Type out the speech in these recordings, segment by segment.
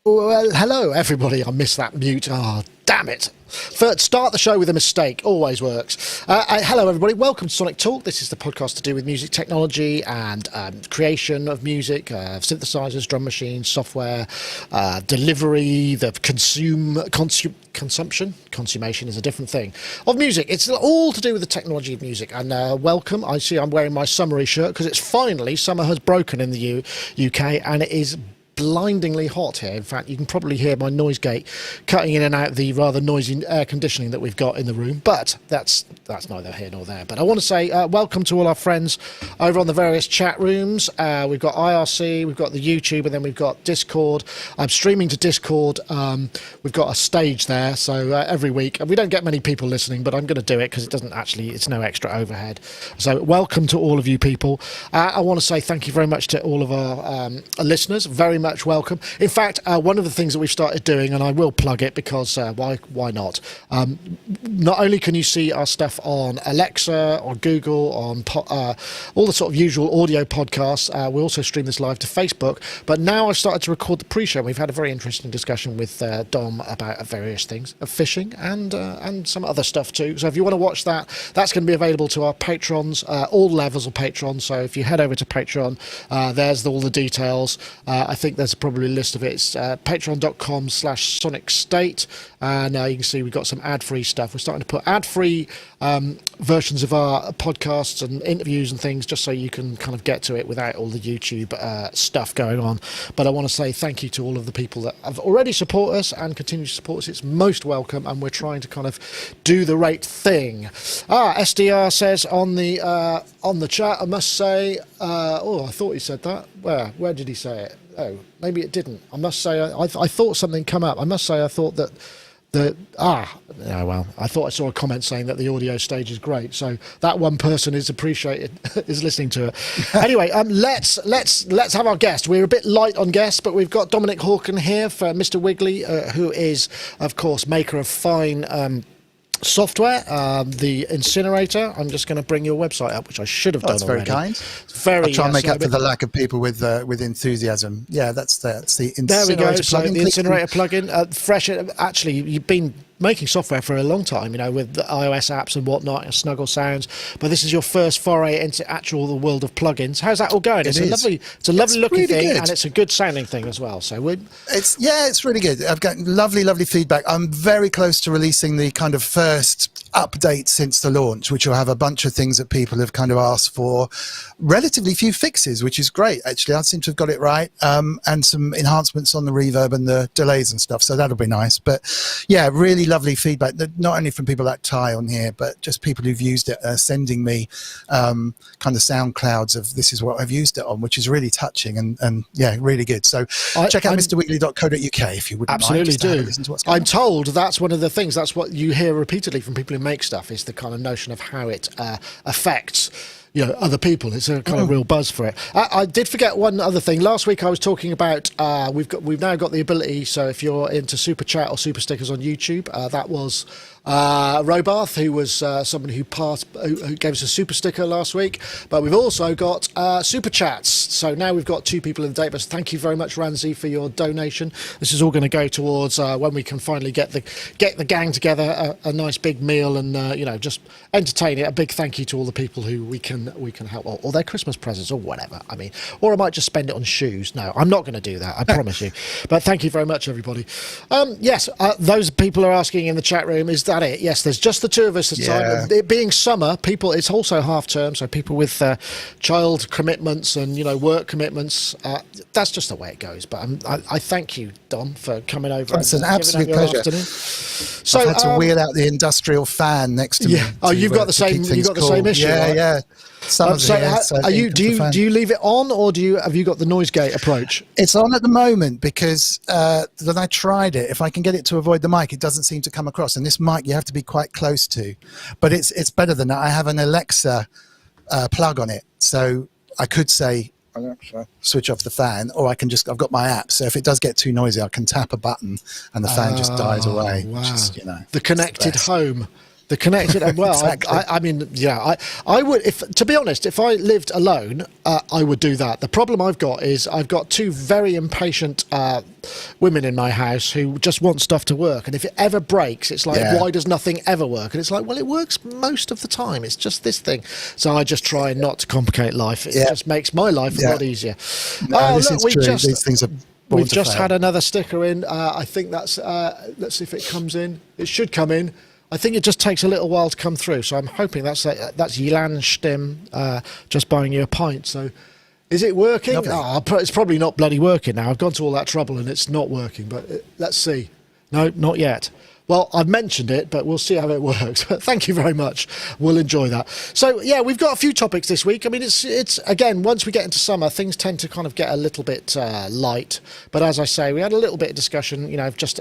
Well, hello, everybody. I missed that mute. Oh, damn it. First, start the show with a mistake. Always works. Hello, everybody. Welcome to Sonic Talk. This is the podcast to do with music technology and creation of music, synthesizers, drum machines, software, delivery, the consummation is a different thing, of music. It's all to do with the technology of music. And welcome. I see I'm wearing my summery shirt because it's finally, summer has broken in the UK and it is blindingly hot here. In fact, you can probably hear my noise gate cutting in and out the rather noisy air conditioning that we've got in the room, but that's neither here nor there. But I want to say welcome to all our friends over on the various chat rooms. We've got IRC, we've got the YouTube, and then we've got Discord. I'm streaming to Discord. We've got a stage there, so every week, and we don't get many people listening, but I'm going to do it because it's no extra overhead. So welcome to all of you people. I want to say thank you very much to all of our listeners. Very much welcome. In fact, one of the things that we've started doing, and I will plug it because why not? Not only can you see our stuff on Alexa, on Google, on all the sort of usual audio podcasts, we also stream this live to Facebook. But now I've started to record the pre-show. We've had a very interesting discussion with Dom about various things, of fishing and some other stuff too. So if you want to watch that, that's going to be available to our patrons, all levels of patrons. So if you head over to Patreon, there's all the details. I think there's probably a list of it. It's patreon.com/Sonicstate, and you can see we've got some ad-free stuff. We're starting to put ad-free versions of our podcasts and interviews and things, just so you can kind of get to it without all the YouTube stuff going on. But I want to say thank you to all of the people that have already supported us and continue to support us. It's most welcome, and we're trying to kind of do the right thing. SDR says on the chat, I must say, I thought he said that. Where did he say it? Oh, maybe it didn't. I must say, I thought something come up. I must say, I thought that I thought I saw a comment saying that the audio stage is great. So that one person is appreciated, is listening to it. Anyway, let's have our guest. We're a bit light on guests, but we've got Dominic Hawken here for Mr. Wiggly, who is, of course, maker of fine software, the incinerator. I'm just going to bring your website up, which I should have done already. That's very kind. I'll try and make up for the lack of people with enthusiasm. Yeah, that's the incinerator. There we go. Plugin. So the incinerator plugin, fresh. Actually, you've been making software for a long time, with the iOS apps and whatnot, and Snuggle Sounds. But this is your first foray into the world of plugins. How's that all going? It's a lovely looking really thing, and it's a good sounding thing as well. So it's really good. I've got lovely feedback. I'm very close to releasing the kind of first update since the launch, which will have a bunch of things that people have kind of asked for. Relatively few fixes, which is great. Actually, I seem to have got it right, and some enhancements on the reverb and the delays and stuff. So that'll be nice. But yeah, really lovely feedback, not only from people like Ty on here, but just people who've used it, sending me kind of sound clouds of this is what I've used it on, which is really touching and yeah, really good. So check out mrwiggly.co.uk if you wouldn't absolutely mind. Listen to what's going on. Told that's one of the things, that's what you hear repeatedly from people who make stuff, is the kind of notion of how it affects other people. It's a kind of real buzz for it. I did forget one other thing. Last week I was talking about we've now got the ability. So if you're into super chat or super stickers on YouTube, that was Robarth, who was someone who gave us a super sticker last week. But we've also got super chats. So now we've got 2 people in the database. Thank you very much, Ranzi, for your donation. This is all going to go towards when we can finally get the gang together, a nice big meal, and just entertain it. A big thank you to all the people who we can help, or their Christmas presents or whatever. I mean, or I might just spend it on shoes. No, I'm not going to do that, I promise you. But thank you very much, everybody. Yes, those people are asking in the chat room, is that it? Yes, there's just the 2 of us at the time. It being summer, it's also half term, so people with child commitments and work commitments, that's just the way it goes. But I thank you, Dom, for coming over. It's an absolute pleasure. So I've had to wheel out the industrial fan next to me. Oh, you've got the same. You've got the same issue. Yeah, right? Yeah. Do you leave it on, or have you got the noise gate approach? It's on at the moment because when I tried it, if I can get it to avoid the mic, it doesn't seem to come across. And this mic you have to be quite close to, but it's better than that. I have an Alexa plug on it, so I could say Alexa, switch off the fan, or I've got my app, so if it does get too noisy, I can tap a button and the fan just dies away. Wow. Which is, the connected home. The connected, well, Exactly. I mean, yeah, I would, if to be honest, if I lived alone, I would do that. The problem I've got is I've got two very impatient women in my house who just want stuff to work, and if it ever breaks, it's like, Yeah. why does nothing ever work? And it's like, well, it works most of the time. It's just this thing. So I just try not to complicate life. It just makes my life a lot easier. No, this is true. These things are born We've to just fail. had another sticker in. I think that's. Let's see if it comes in. It should come in. I think it just takes a little while to come through. So I'm hoping that's Yilan Stim just buying you a pint. So is it working? Lovely. Oh, it's probably not bloody working now. I've gone to all that trouble and it's not working. But let's see. No, not yet. Well, I've mentioned it, but we'll see how it works. Thank you very much. We'll enjoy that. So, yeah, we've got a few topics this week. I mean, it's again, once we get into summer, things tend to kind of get a little bit light. But as I say, we had a little bit of discussion, you know, just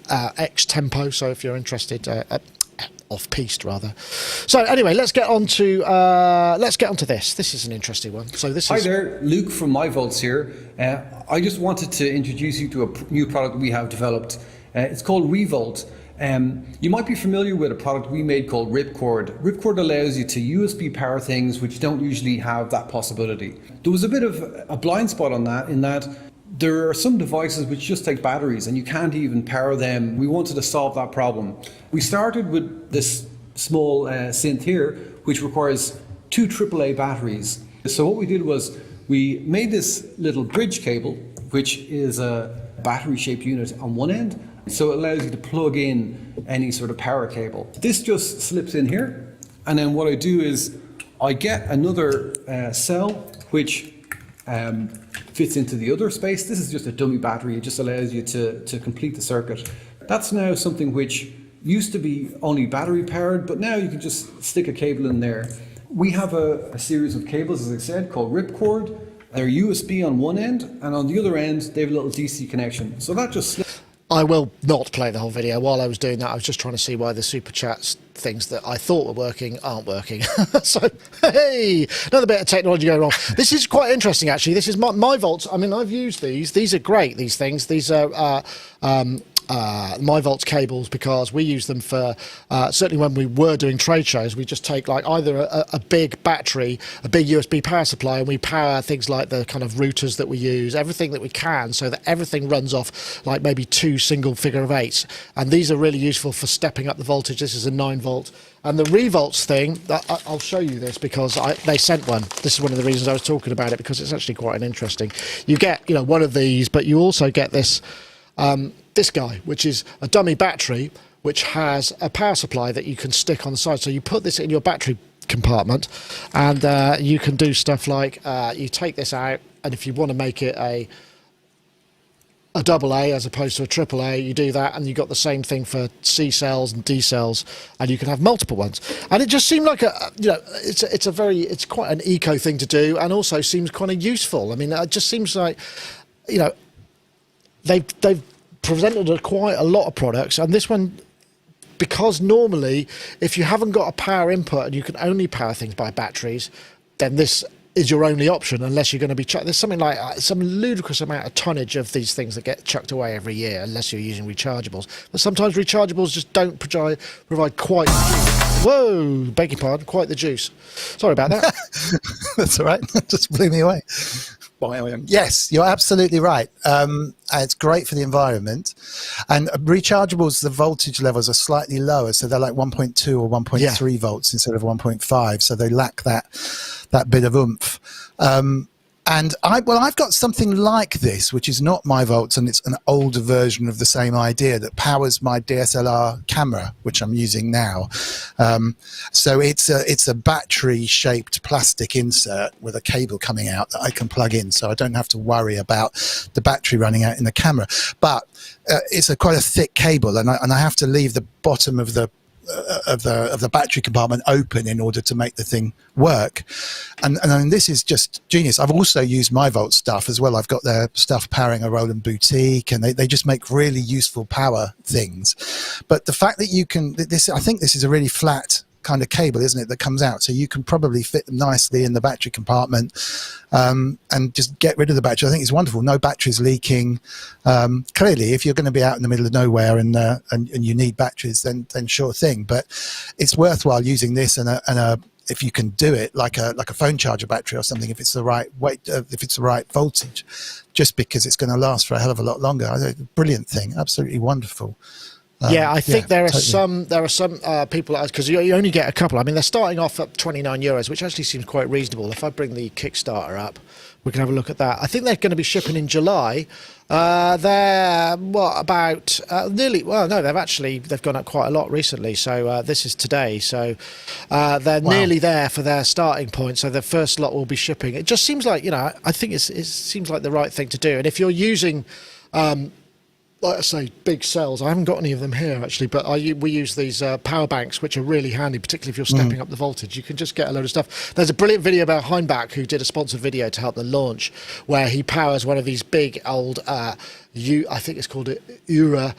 ex-tempo. So if you're interested, off-piste rather. So anyway, let's get on to this. This is an interesting one. So this Hi is. there, Luke from MyVolts here. I just wanted to introduce you to a new product we have developed. It's called Revolt. You might be familiar with a product we made called Ripcord. Ripcord allows you to USB power things which don't usually have that possibility. There was a bit of a blind spot on that, in that there are some devices which just take batteries and you can't even power them. We wanted to solve that problem. We started with this small synth here, which requires 2 AAA batteries. So what we did was we made this little bridge cable, which is a battery-shaped unit on one end, so it allows you to plug in any sort of power cable. This just slips in here, and then what I do is I get another cell which fits into the other space. This is just a dummy battery. It just allows you to complete the circuit. That's now something which used to be only battery powered, but now you can just stick a cable in there. We have a series of cables, as I said, called Ripcord. They're USB on one end, and on the other end they have a little DC connection. So that just slips. I will not play the whole video. While I was doing that, I was just trying to see why the super chats things that I thought were working aren't working. So, hey, another bit of technology going wrong. This is quite interesting, actually. This is MyVolts. I mean, I've used these. These are great, these things. These are MyVolts cables, because we use them for, certainly when we were doing trade shows, we just take like either a big battery, a big USB power supply, and we power things like the kind of routers that we use, everything that we can, so that everything runs off like maybe 2 single figure of 8s. And these are really useful for stepping up the voltage. This is a 9-volt. And the Revolts thing, I'll show you this because they sent one. This is one of the reasons I was talking about it, because it's actually quite an interesting. You get, you know, one of these, but you also get this this guy, which is a dummy battery, which has a power supply that you can stick on the side. So you put this in your battery compartment, and you can do stuff like you take this out, and if you want to make it a double A as opposed to a triple A, you do that, and you got the same thing for C cells and D cells, and you can have multiple ones. And it just seemed like it's quite an eco thing to do, and also seems kind of useful. I mean, it just seems like, you know, they've presented quite a lot of products, and this one, because normally if you haven't got a power input and you can only power things by batteries, then this is your only option, unless you're going to be there's something like some ludicrous amount of tonnage of these things that get chucked away every year, unless you're using rechargeables. But sometimes rechargeables just don't provide quite whoa, beg your pardon, quite the juice. Sorry about that. That's all right. Just blew me away. Yes, you're absolutely right. It's great for the environment. And rechargeables, the voltage levels are slightly lower, so they're like 1.2 or 1.3 volts instead of 1.5. So they lack that bit of oomph. And I've got something like this, which is not MyVolts, and it's an older version of the same idea that powers my DSLR camera, which I'm using now. So it's a battery-shaped plastic insert with a cable coming out that I can plug in, so I don't have to worry about the battery running out in the camera. But it's quite a thick cable, and I have to leave the bottom of the battery compartment open in order to make the thing work, and this is just genius. I've also used MyVolts stuff as well. I've got their stuff powering a Roland Boutique, and they just make really useful power things. But the fact that you can, I think this is a really flat kind of cable, isn't it, that comes out, so you can probably fit them nicely in the battery compartment, and just get rid of the battery. I think it's wonderful. No batteries leaking. Clearly, if you're going to be out in the middle of nowhere and you need batteries, then sure thing. But it's worthwhile using this and a if you can do it like a phone charger battery or something, if it's the right weight, if it's the right voltage, just because it's going to last for a hell of a lot longer. Brilliant thing, absolutely wonderful. Yeah, I think there are totally. some people, because you only get a couple. I mean, they're starting off at €29, which actually seems quite reasonable. If I bring the Kickstarter up, we can have a look at that. I think they're going to be shipping in July. They're about nearly. Well, no, they've gone up quite a lot recently. So this is today. So they're nearly there for their starting point. So the first lot will be shipping. It just seems like, I think it seems like the right thing to do. And if you're using like I say, big cells. I haven't got any of them here actually, but we use these power banks, which are really handy, particularly if you're stepping up the voltage. You can just get a load of stuff. There's a brilliant video about Heimbach, who did a sponsored video to help the launch, where he powers one of these big old, I think it's called URA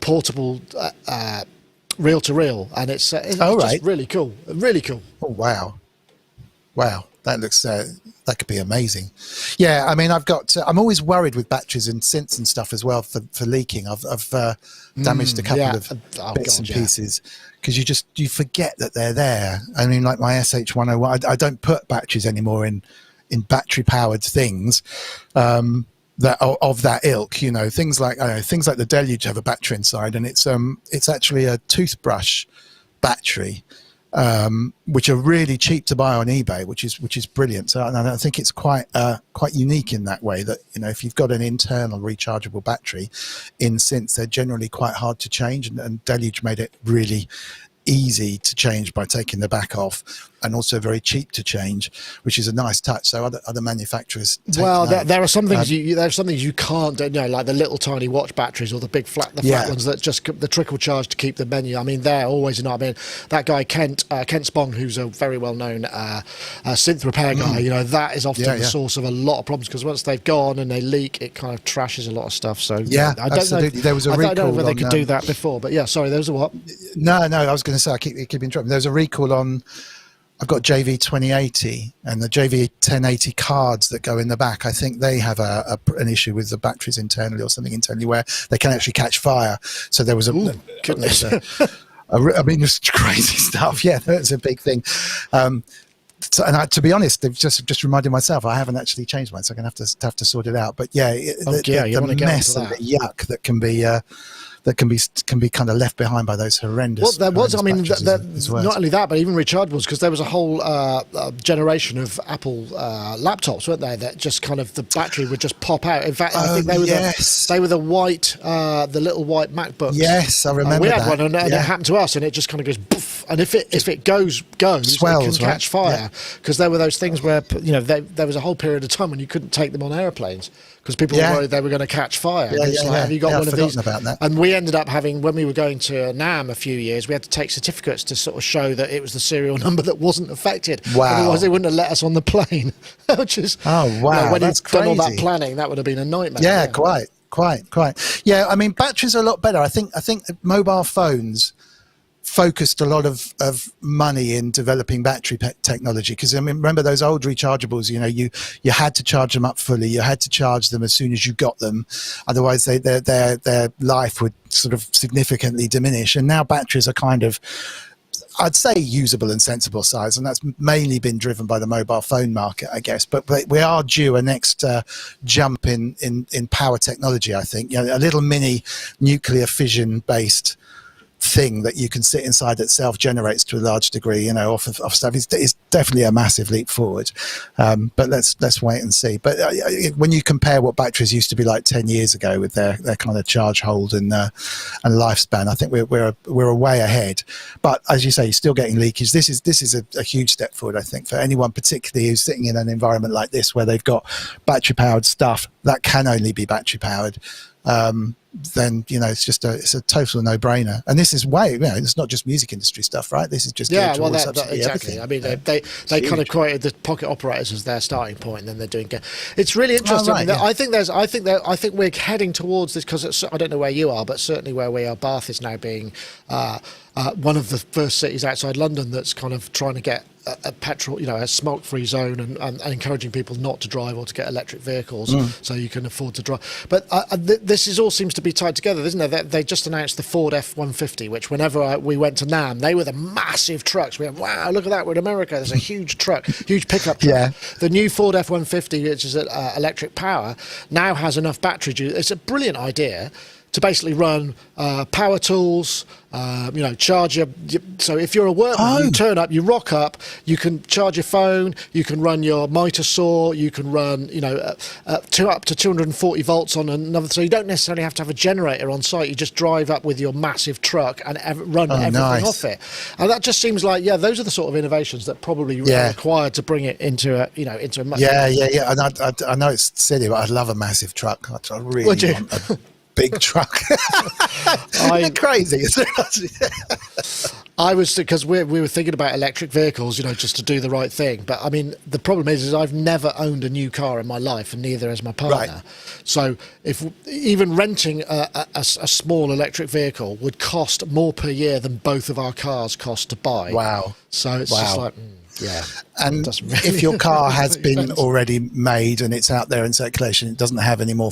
portable reel-to-reel, and it's just really cool. Really cool. Oh wow, that looks. That could be amazing. Yeah, I mean, I'm always worried with batteries and synths and stuff as well for leaking. I've damaged a couple of bits and pieces because you forget that they're there. I mean, like my SH101, I don't put batteries anymore in battery powered things that are of that ilk. Things like the Deluge have a battery inside, and it's actually a toothbrush battery. Which are really cheap to buy on eBay, which is brilliant. So I think it's quite unique in that way that if you've got an internal rechargeable battery in synths, they're generally quite hard to change, and Deluge made it really easy to change by taking the back off, and also very cheap to change, which is a nice touch. So other manufacturers there are some things you can't do, like the little tiny watch batteries or the big flat ones that just the trickle charge to keep the menu. I mean, they're always not. I mean, that guy Kent Spong, who's a very well known synth repair guy, that is often the source of a lot of problems, because once they've gone and they leak, it kind of trashes a lot of stuff. So I don't absolutely. There was a recall. I don't know whether they could do that before, but sorry, there was a what? No, I was going to say, I keep interrupting. There's a recall on. I've got JV 2080 and the JV 1080 cards that go in the back. I think they have an issue with the batteries internally or something internally where they can actually catch fire. So there was goodness. I mean, it's crazy stuff. Yeah, that's a big thing. To be honest, they've just reminded myself I haven't actually changed mine, so I'm going to have to sort it out. But the mess and the yuck that can be. That can be kind of left behind by those horrendous. Well, there was. I mean, well. Not only that, but even rechargeables, because there was a whole generation of Apple laptops, weren't there? That just kind of the battery would just pop out. In fact, I think they were the white, the little white MacBooks. Yes, I remember. We had one, and it happened to us, and it just kind of goes poof. And if it goes, swells, it can catch fire. Because there were those things where there was a whole period of time when you couldn't take them on airplanes, because people were worried they were going to catch fire. Have you got one of these? About that. And we ended up having, when we were going to NAM a few years, we had to take certificates to sort of show that it was the serial number that wasn't affected. Wow. Otherwise they wouldn't have let us on the plane. Which is, when that's you'd done all that crazy. planning, that would have been a nightmare. Yeah, quite. Yeah, I mean, batteries are a lot better. I think mobile phones focused a lot of money in developing battery technology, because I mean, remember those old rechargeables, you had to charge them up fully, you had to charge them as soon as you got them, otherwise their life would sort of significantly diminish. And now batteries are kind of, I'd say, usable and sensible size, and that's mainly been driven by the mobile phone market, I guess. But we are due a next jump in power technology, I think. A little mini nuclear fission based thing that you can sit inside that self-generates to a large degree, off stuff is definitely a massive leap forward. But let's wait and see. But when you compare what batteries used to be like 10 years ago with their kind of charge hold and lifespan, I think we're way ahead. But as you say, you're still getting leakage. This is a huge step forward, I think, for anyone particularly who's sitting in an environment like this where they've got battery powered stuff that can only be battery powered, then it's a total no-brainer. And this is it's not just music industry stuff, right? This is just exactly. everything. I mean, they kind of quoted the pocket operators as their starting point, and then they're doing. It's really interesting. Right, I think we're heading towards this, because I don't know where you are, but certainly where we are, Bath is now being one of the first cities outside London that's kind of trying to get a petrol, a smoke-free zone, and encouraging people not to drive or to get electric vehicles, so you can afford to drive. But this all seems to be tied together, isn't it? They just announced the Ford F-150, which whenever we went to NAMM, they were the massive trucks. We went, wow, look at that, we're in America. There's a huge truck, huge pickup truck. Yeah. The new Ford F-150, which is electric power, now has enough battery juice. It's a brilliant idea to basically run power tools, charge your. So if you're a workman, you turn up, you rock up, you can charge your phone, you can run your mitre saw, you can run, up to 240 volts on another. So you don't necessarily have to have a generator on site. You just drive up with your massive truck and run everything off it. And that just seems like, those are the sort of innovations that probably are required to bring it into a much. Yeah. And I know it's silly, but I'd love a massive truck. I really Would you? want a big truck. Crazy. I was, because we were thinking about electric vehicles, just to do the right thing. But I mean, the problem is I've never owned a new car in my life, and neither has my partner. Right. So if even renting a small electric vehicle would cost more per year than both of our cars cost to buy. Wow. So it's just like, and if your car has been already made and it's out there in circulation, it doesn't have any more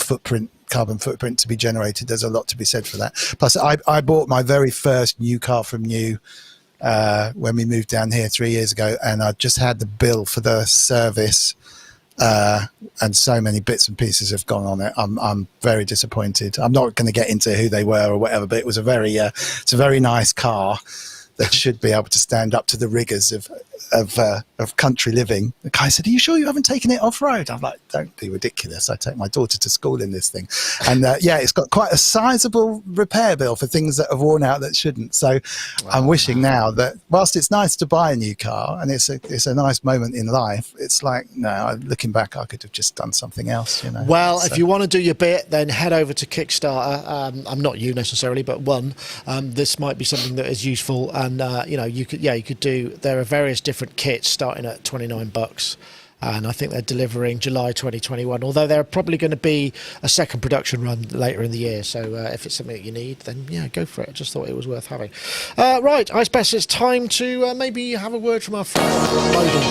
carbon footprint to be generated. There's a lot to be said for that. Plus, I bought my very first new car from new when we moved down here 3 years ago, and I just had the bill for the service, and so many bits and pieces have gone on it. I'm very disappointed. I'm not going to get into who they were or whatever, but it was it's a very nice car that should be able to stand up to the rigors of country living. The guy said, "Are you sure you haven't taken it off-road?" I'm like, "Don't be ridiculous. I take my daughter to school in this thing." And it's got quite a sizable repair bill for things that have worn out that shouldn't. So I'm wishing now that whilst it's nice to buy a new car and it's a nice moment in life, it's like, no, looking back, I could have just done something else. Well, if you want to do your bit, then head over to Kickstarter. I'm not you necessarily, but this might be something that is useful. And you could do. There are various different kits starting at $29, and I think they're delivering July 2021. Although they're probably going to be a second production run later in the year. So if it's something that you need, then go for it. I just thought it was worth having. Right, I suppose it's time to maybe have a word from our friend Modal.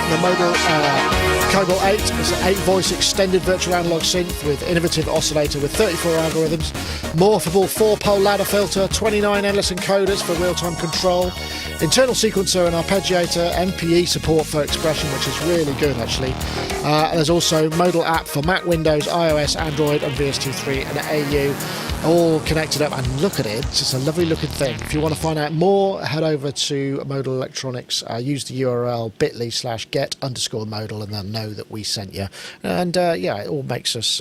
The Modal Cobalt 8 is an 8-voice extended virtual analog synth with innovative oscillator with 34 algorithms, morphable 4-pole ladder filter, 29 endless encoders for real-time control, internal sequencer and arpeggiator, MPE support for expression, which is really good actually. There's also Modal app for Mac, Windows, iOS, Android and VST3 and AU, all connected up, and look at it, it's just a lovely looking thing. If you want to find out more, head over to Modal Electronics, use the URL bit.ly/get_modal, and they'll know that we sent you. And it all makes us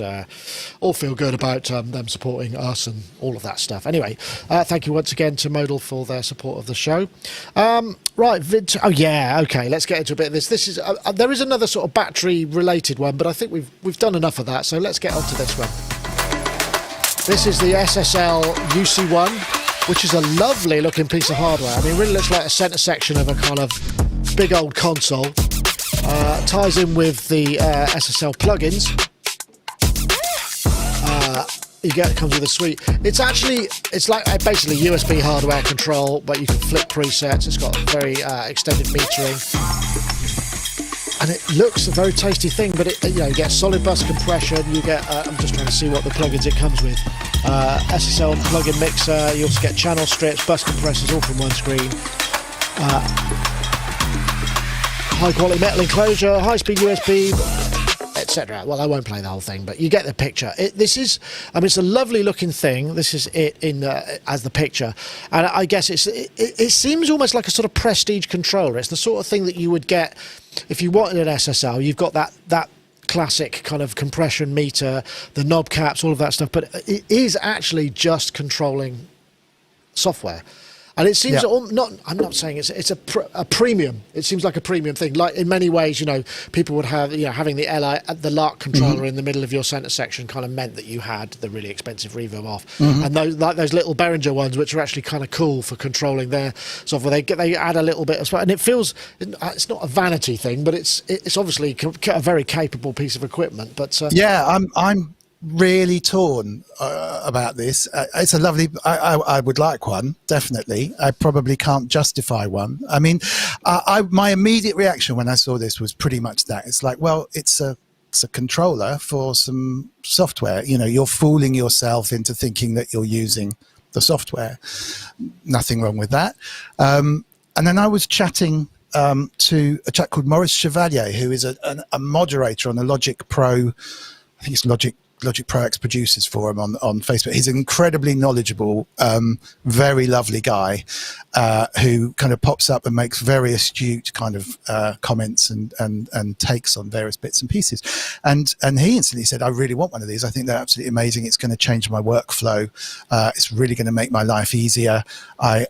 all feel good about them supporting us and all of that stuff. Anyway, thank you once again to Modal for their support of the show. Right, okay, let's get into a bit of this. This is there is another sort of battery related one, but I think we've done enough of that, so let's get on to this one. This is the SSL UC1, which is a lovely looking piece of hardware. I mean, it really looks like a center section of a kind of big old console. Ties in with the SSL plugins. It comes with a suite. It's like basically USB hardware control, but you can flip presets. It's got very extended metering. And it looks a very tasty thing, but you get solid bus compression. You get, I'm just trying to see what the plugins it comes with. SSL plugin mixer. You also get channel strips, bus compressors, all from one screen. High quality metal enclosure, high speed USB, etc. Well, I won't play the whole thing, but you get the picture. It's a lovely looking thing. This is it in as the picture, and I guess it seems almost like a sort of prestige controller. It's the sort of thing that you would get if you wanted an SSL. You've got that classic kind of compression meter, the knob caps, all of that stuff, but it is actually just controlling software. And it seems Yeah. I'm not saying it's a premium. It seems like a premium thing. Like in many ways, people would have, having the Lark controller in the middle of your center section kind of meant that you had the really expensive reverb off. And those little Behringer ones, which are actually kind of cool for controlling their software, they add a little bit as well. And it feels, it's not a vanity thing, but it's obviously a very capable piece of equipment. But yeah, I'm really torn about this. It's a lovely, I would like one, definitely. I probably can't justify one. I mean, my immediate reaction when I saw this was pretty much that. It's like, well, it's a controller for some software. You're fooling yourself into thinking that you're using the software. Nothing wrong with that. And then I was chatting to a chap called Maurice Chevalier, who is a moderator on the Logic Pro, I think it's Logic Pro X Producers Forum on Facebook. He's an incredibly knowledgeable, very lovely guy who kind of pops up and makes very astute kind of comments and takes on various bits and pieces. And he instantly said, I really want one of these. I think they're absolutely amazing. It's going to change my workflow. It's really going to make my life easier. I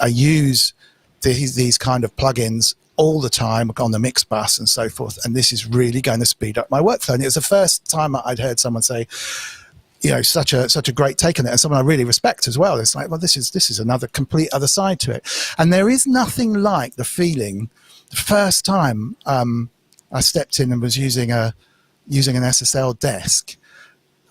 use these kind of plugins all the time on the mix bus and so forth, and this is really going to speed up my workflow. And it was the first time I'd heard someone say, such a great take on it, and someone I really respect as well. It's like, well, this is another complete other side to it. And there is nothing like the feeling the first time I stepped in and was using an SSL desk.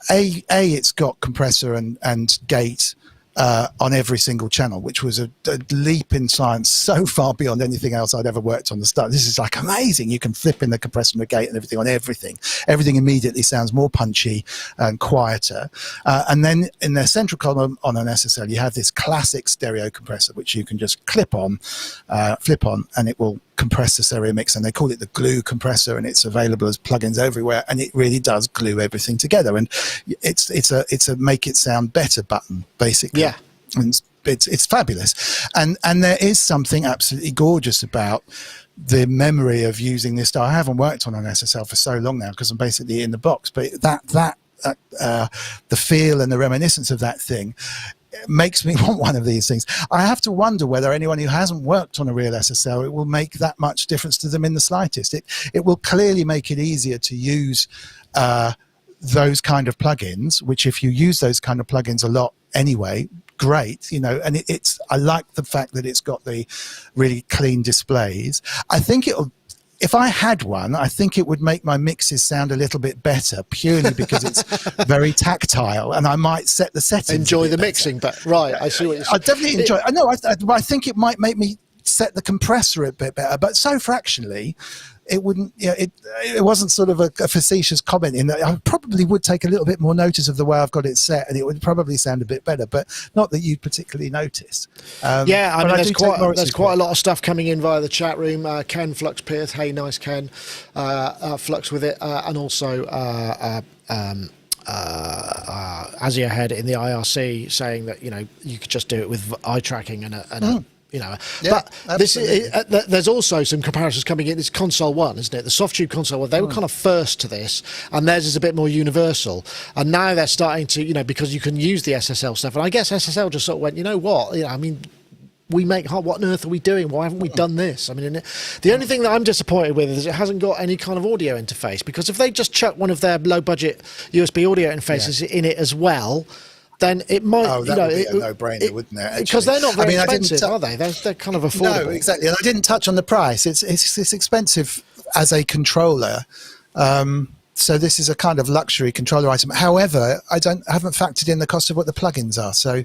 It's got compressor and gate on every single channel, which was a leap in science so far beyond anything else I'd ever worked on. The start, this is like amazing. You can flip in the compressor and the gate and everything on everything. Everything immediately sounds more punchy and quieter. And then in the central column on an SSL, you have this classic stereo compressor, which you can just flip on, and it will compress the stereo mix, and they call it the glue compressor, and it's available as plugins everywhere, and it really does glue everything together. And it's a make it sound better button, basically. Yeah. And it's fabulous. And there is something absolutely gorgeous about the memory of using this stuff. I haven't worked on an SSL for so long now because I'm basically in the box, but the feel and the reminiscence of that thing makes me want one of these things. I have to wonder whether anyone who hasn't worked on a real SSL, it will make that much difference to them in the slightest. It will clearly make it easier to use those kind of plugins, which if you use those kind of plugins a lot anyway, great, and I like the fact that it's got the really clean displays. I think if I had one, I think it would make my mixes sound a little bit better, purely because it's very tactile, and I might set the settings. Enjoy the mixing, but right, I see what you're saying. I definitely enjoy it. I know, I think it might make me set the compressor a bit better, but so fractionally, it wouldn't. It wasn't sort of a facetious comment in that I probably would take a little bit more notice of the way I've got it set, and it would probably sound a bit better, but not that you'd particularly notice. Yeah, I mean, there's quite a lot of stuff coming in via the chat room. Ken Flux Pierce, hey, nice Ken, Flux with it, and also Azia Head in the IRC saying that you could just do it with eye tracking and a but there's also some comparisons coming in. It's console one, isn't it? The Softube console one, they were kind of first to this, and theirs is a bit more universal. And now they're starting to, because you can use the SSL stuff. And I guess SSL just sort of went, you know what? I mean, we make what on earth are we doing? Why haven't we done this? I mean, the only thing that I'm disappointed with is it hasn't got any kind of audio interface, because if they just chuck one of their low budget USB audio interfaces in it as well, then it might, would be a no-brainer, wouldn't it? Because they're not very expensive, are they? They're kind of affordable. No, exactly. And I didn't touch on the price. It's expensive as a controller. So this is a kind of luxury controller item. However, I haven't factored in the cost of what the plugins are. So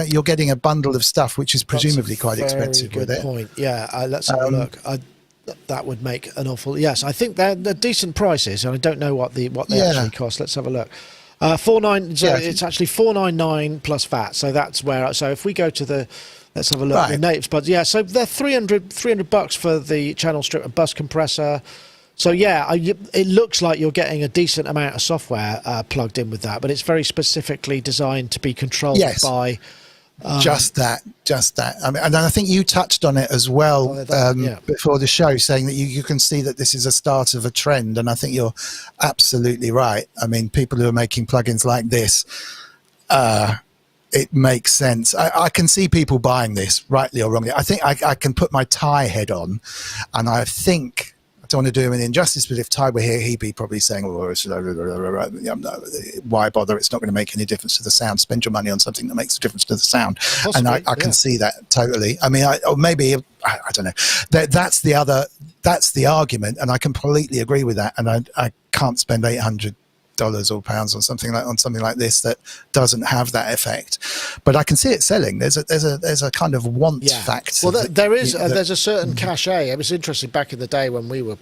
you're getting a bundle of stuff which is presumably quite expensive with it. Point. Yeah, let's have a look. That would make an awful. Yes, I think they're decent prices, and I don't know what they actually cost. Let's have a look. It's actually $499 plus VAT. So that's where. So if we go to the, let's have a look at the natives. But yeah, so they're $300 for the channel strip and bus compressor. So yeah, it looks like you're getting a decent amount of software plugged in with that, but it's very specifically designed to be controlled by. Just that. I mean, and I think you touched on it as well before the show, saying that you can see that this is a start of a trend, and I think you're absolutely right. I mean, people who are making plugins like this it makes sense. I can see people buying this, rightly or wrongly. I think I can put my Ty head on, and I think, I don't want to do him an injustice, but if Ty were here, he'd be probably saying, why bother? It's not going to make any difference to the sound. Spend your money on something that makes a difference to the sound. Possibly, and I can see that totally. I mean, or maybe, I don't know. That's the argument, and I completely agree with that. And I can't spend $800 or pounds on something like this that doesn't have that effect, but I can see it selling. There's a kind of want factor. Well, there's a certain cachet. It was interesting back in the day when we were,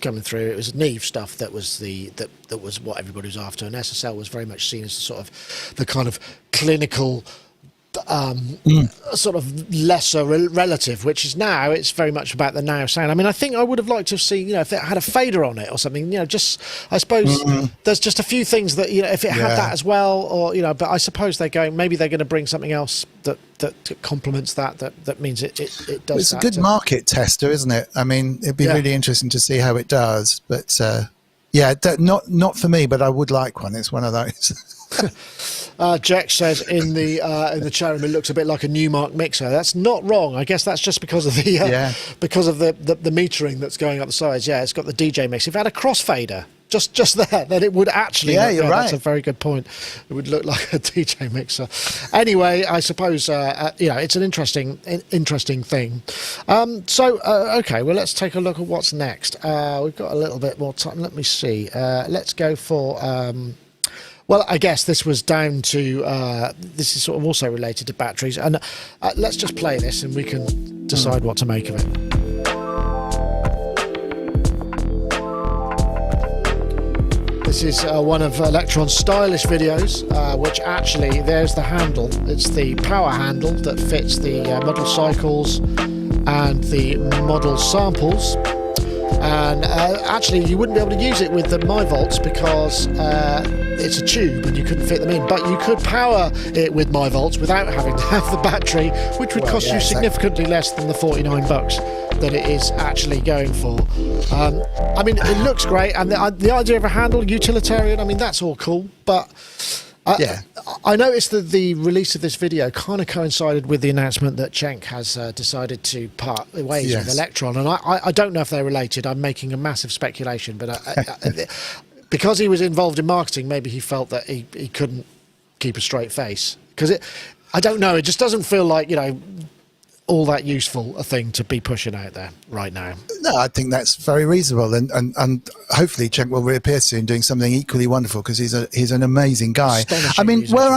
coming through. It was Neve stuff that was that was what everybody was after, and SSL was very much seen as sort of the kind of clinical. Sort of lesser relative, which is now it's very much about the now sound. I mean, I think I would have liked to have seen, if it had a fader on it or something, just I suppose there's just a few things that if it had that as well, or but I suppose maybe they're going to bring something else that complements that means it does. It's a good market tester, isn't it? I mean, it'd be really interesting to see how it does, but not for me, but I would like one. It's one of those. Jack says in the chat room it looks a bit like a Newmark mixer. That's not wrong. I guess that's just because of the because of the metering that's going up the sides. Yeah, it's got the DJ mix. If it had a crossfader just there, then it would actually. Yeah, you're right. That's a very good point. It would look like a DJ mixer. Anyway, I suppose it's an interesting thing. Okay, well let's take a look at what's next. We've got a little bit more time. Let me see. Let's go for. Well, I guess this was down to, this is sort of also related to batteries. And let's just play this and we can decide what to make of it. This is one of Elektron's stylish videos, which actually, there's the handle. It's the power handle that fits the model cycles and the model samples. And actually, you wouldn't be able to use it with the MyVolts because it's a tube and you couldn't fit them in. But you could power it with MyVolts without having to have the battery, which would cost you significantly less than the $49 that it is actually going for. I mean, it looks great, and the idea of a handle, utilitarian, I mean, that's all cool, but... I noticed that the release of this video kind of coincided with the announcement that Cenk has decided to part ways with Elektron, and I don't know if they're related. I'm making a massive speculation, but because he was involved in marketing, maybe he felt that he couldn't keep a straight face, because I don't know, it just doesn't feel like all that useful a thing to be pushing out there right now. No, I think that's very reasonable, and hopefully Cenk will reappear soon doing something equally wonderful, because he's an amazing guy. I mean, were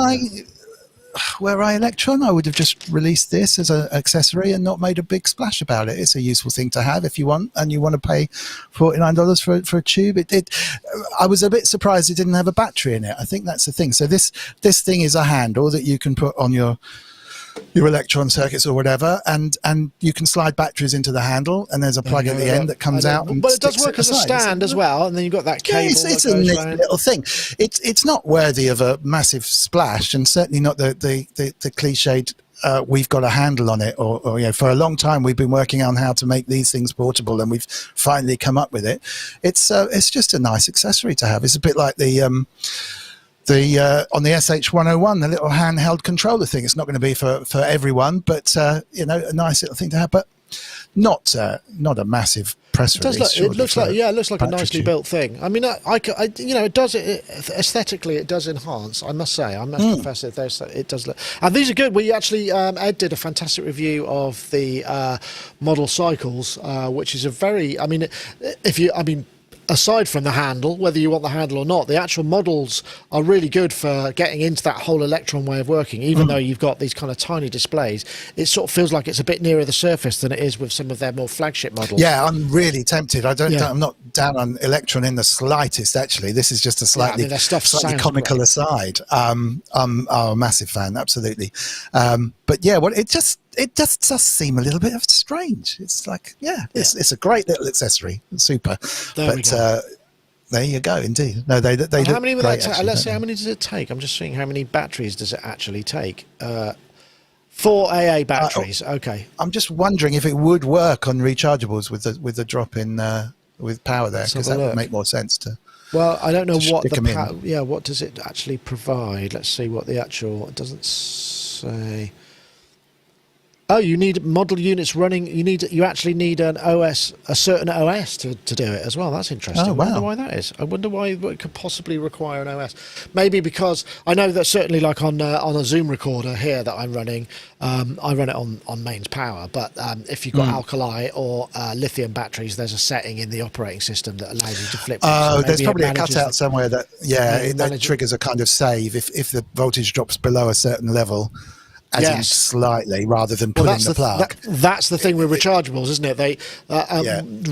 I Elektron, I would have just released this as an accessory and not made a big splash about it. It's a useful thing to have if you want, and you want to pay $49 for a tube. I was a bit surprised it didn't have a battery in it. I think that's the thing. So this thing is a handle that you can put on your Elektron circuits or whatever, and you can slide batteries into the handle, and there's a plug at the end that comes out. But it does work as a stand as well, and then you've got that cable. It's a neat little thing. It's not worthy of a massive splash, and certainly not the cliched. We've got a handle on it, or for a long time we've been working on how to make these things portable, and we've finally come up with it. It's just a nice accessory to have. It's a bit like the on the SH101, the little handheld controller thing. It's not going to be for everyone, but a nice little thing to have, but not a massive press release. It looks like a nicely built thing. I mean, it does aesthetically. It does enhance. I must say, I must confess it does look. And these are good. We actually Ed did a fantastic review of the model cycles, which is a very. I mean, aside from the handle, whether you want the handle or not, the actual models are really good for getting into that whole Elektron way of working. Even though you've got these kind of tiny displays, it sort of feels like it's a bit nearer the surface than it is with some of their more flagship models. Yeah, I'm really tempted. I'm not down on Elektron in the slightest, actually. This is just a slightly comical aside. I'm a massive fan, absolutely. But yeah, it just does seem a little bit strange. It's like, it's a great little accessory. Super. There you go, indeed. No, they how many would that take? Let's see, how many does it take? I'm just seeing how many batteries does it actually take. 4 AA batteries. Okay. I'm just wondering if it would work on rechargeables with the drop in with power there, because that would make more sense to. Well, I don't know to what stick 'em in. yeah, what does it actually provide? Let's see what the actual, it doesn't say. Oh, you need model units running. You actually need an OS, a certain OS to do it as well. That's interesting. Oh, wow. I wonder why that is. I wonder why it could possibly require an OS. Maybe because I know that certainly, like on a Zoom recorder here that I'm running, I run it on mains power. But if you've got alkali or lithium batteries, there's a setting in the operating system that allows you to flip. Oh, So there's maybe it probably a manages cutout somewhere that that manages- triggers a kind of save if the voltage drops below a certain level. As in Yes. slightly, rather than pulling the plug. That's the thing with rechargeables, isn't it? They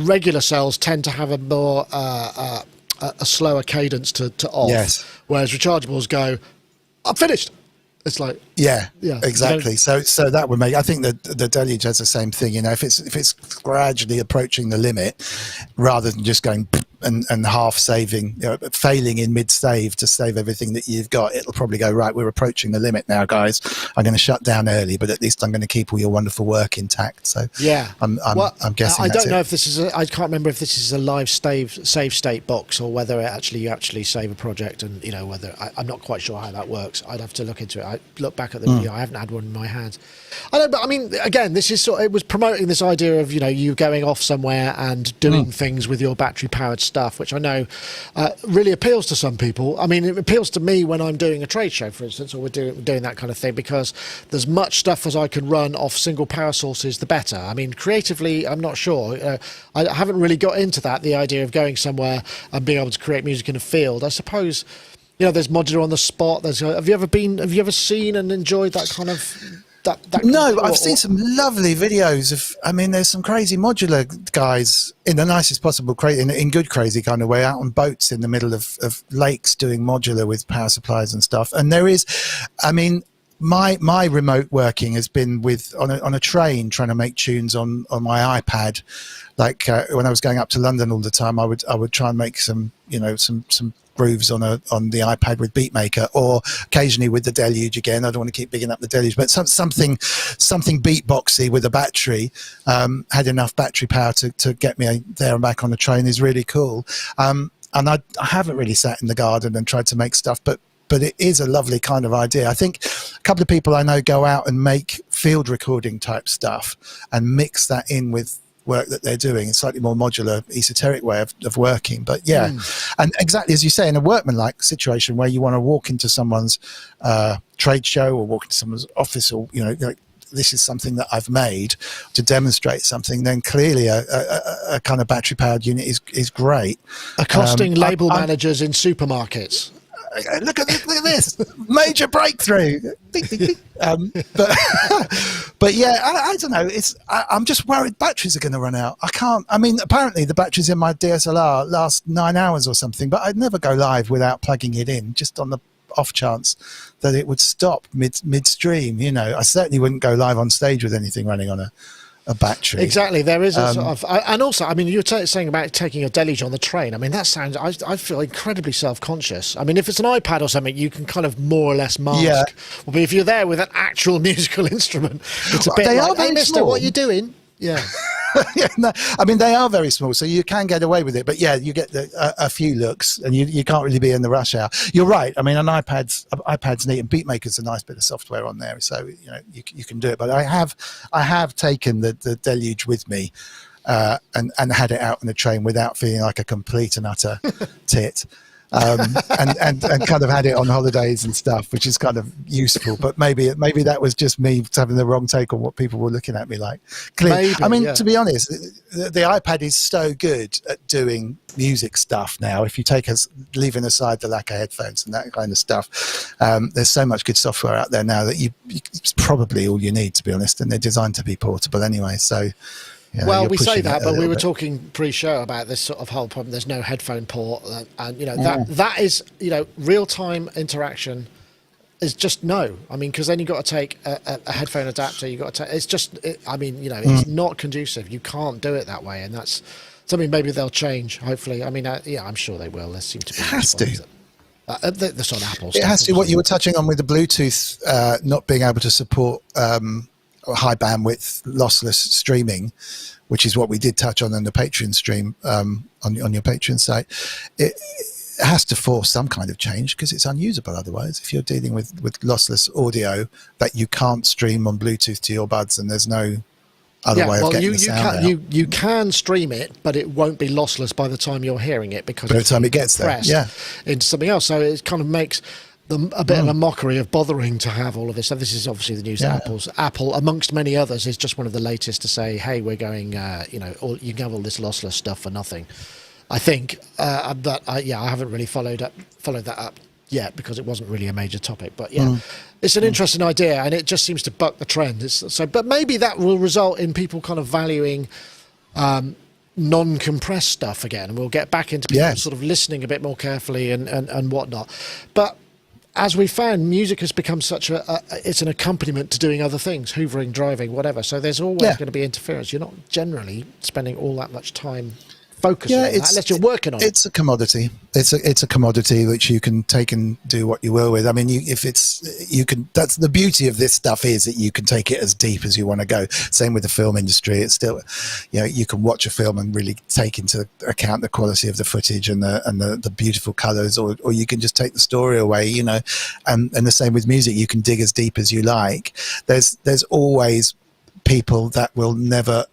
regular cells tend to have a more a slower cadence to off, Yes. whereas rechargeables go, I'm finished. It's like Yeah, Yeah, exactly. So that would make. I think that the deluge has the same thing. You know, if it's gradually approaching the limit, rather than just going and half saving, failing in mid save to save everything that you've got, it'll probably go right. We're approaching the limit now, guys. I'm going to shut down early, but at least I'm going to keep all your wonderful work intact. So yeah, I'm guessing. I that's don't know it. if this is. I can't remember if this is a live save state box or whether you actually save a project, and whether I'm not quite sure how that works. I'd have to look into it. I look back at the video. I haven't had one in my hands. I don't. But I mean, again, this is it was promoting this idea of you going off somewhere and doing things with your battery powered stuff, which I know really appeals to some people. I mean, it appeals to me when I'm doing a trade show, for instance, or we're doing that kind of thing, because there's much stuff as I can run off single power sources, the better. I mean, creatively, I'm not sure. I haven't really got into that, the idea of going somewhere and being able to create music in a field. I suppose, there's modular on the spot. Have you ever seen and enjoyed that kind of... No, I've seen some lovely videos of. I mean, there's some crazy modular guys in the nicest possible in good crazy kind of way, out on boats in the middle of lakes doing modular with power supplies and stuff. And there is, I mean, my remote working has been on a train trying to make tunes on my iPad. Like when I was going up to London all the time, I would try and make some some grooves on the iPad with Beatmaker, or occasionally with the Deluge again. I don't want to keep bigging up the Deluge, but something beatboxy with a battery, had enough battery power to get me there and back on the train is really cool. And I haven't really sat in the garden and tried to make stuff, but it is a lovely kind of idea. I think a couple of people I know go out and make field recording type stuff and mix that in with work that they're doing, a slightly more modular, esoteric way of working. But yeah, and exactly as you say, in a workman-like situation where you want to walk into someone's trade show or walk into someone's office, or this is something that I've made to demonstrate something, then clearly a kind of battery-powered unit is great. Accosting label managers in supermarkets. Look at this major breakthrough. Ding, ding, ding. But yeah, I don't know. I'm just worried batteries are going to run out. I mean, apparently the batteries in my DSLR last 9 hours or something, but I'd never go live without plugging it in, just on the off chance that it would stop midstream. I certainly wouldn't go live on stage with anything running on a battery. Exactly. There is a sort of, and also, I mean, you were saying about taking a deluge on the train. I mean, that sounds, I feel incredibly self-conscious. I mean, if it's an iPad or something, you can kind of more or less mask. Yeah. But if you're there with an actual musical instrument, it's a bit they like, are very hey, mister, small. what are you doing? Yeah. Yeah, no, I mean, they are very small, so you can get away with it. But yeah, you get a few looks, and you can't really be in the rush hour. You're right. I mean, iPad's neat, and Beatmaker's a nice bit of software on there, so you can do it. But I have taken the Deluge with me and had it out on the train without feeling like a complete and utter tit. And kind of had it on holidays and stuff, which is kind of useful. But maybe that was just me having the wrong take on what people were looking at me like. Clearly, I mean, to be honest, the iPad is so good at doing music stuff now. If you leaving aside the lack of headphones and that kind of stuff, there's so much good software out there now that it's probably all you need, to be honest. And they're designed to be portable anyway. So. Yeah, well, we say that, but we were talking pre-show about this sort of whole problem. There's no headphone port, and that is real-time interaction is just no. I mean, because then you've got to take a headphone adapter. You got to take. It's just. It's not conducive. You can't do it that way, and that's something maybe they'll change. Hopefully, I mean, I'm sure they will. There seem to be. It has to. The sort of Apple. It has to. What you were touching on with the Bluetooth not being able to support. High bandwidth lossless streaming, which is what we did touch on in the Patreon stream on your Patreon site. has to force some kind of change because it's unusable otherwise. If you're dealing with lossless audio that you can't stream on Bluetooth to your buds and there's no other way of getting the sound out. You can stream it, but it won't be lossless by the time you're hearing it because by the time it gets there, into something else. So it kind of makes them a bit of a mockery of bothering to have all of this. So this is obviously the news that Apple, amongst many others, is just one of the latest to say, hey, we're going, you can have all this lossless stuff for nothing. I think, but I haven't really followed that up yet because it wasn't really a major topic. But it's an interesting idea, and it just seems to buck the trend. But maybe that will result in people kind of valuing non-compressed stuff again, and we'll get back into people sort of listening a bit more carefully and whatnot. But as we found, music has become such it's an accompaniment to doing other things, hoovering, driving, whatever. So there's always going to be interference. You're not generally spending all that much time focusing on that unless you're working on it. It's a commodity. It's a commodity which you can take and do what you will with. I mean, that's the beauty of this stuff, is that you can take it as deep as you want to go. Same with the film industry. It's still, you can watch a film and really take into account the quality of the footage and the beautiful colors, or you can just take the story away, and the same with music. You can dig as deep as you like. There's always people that will never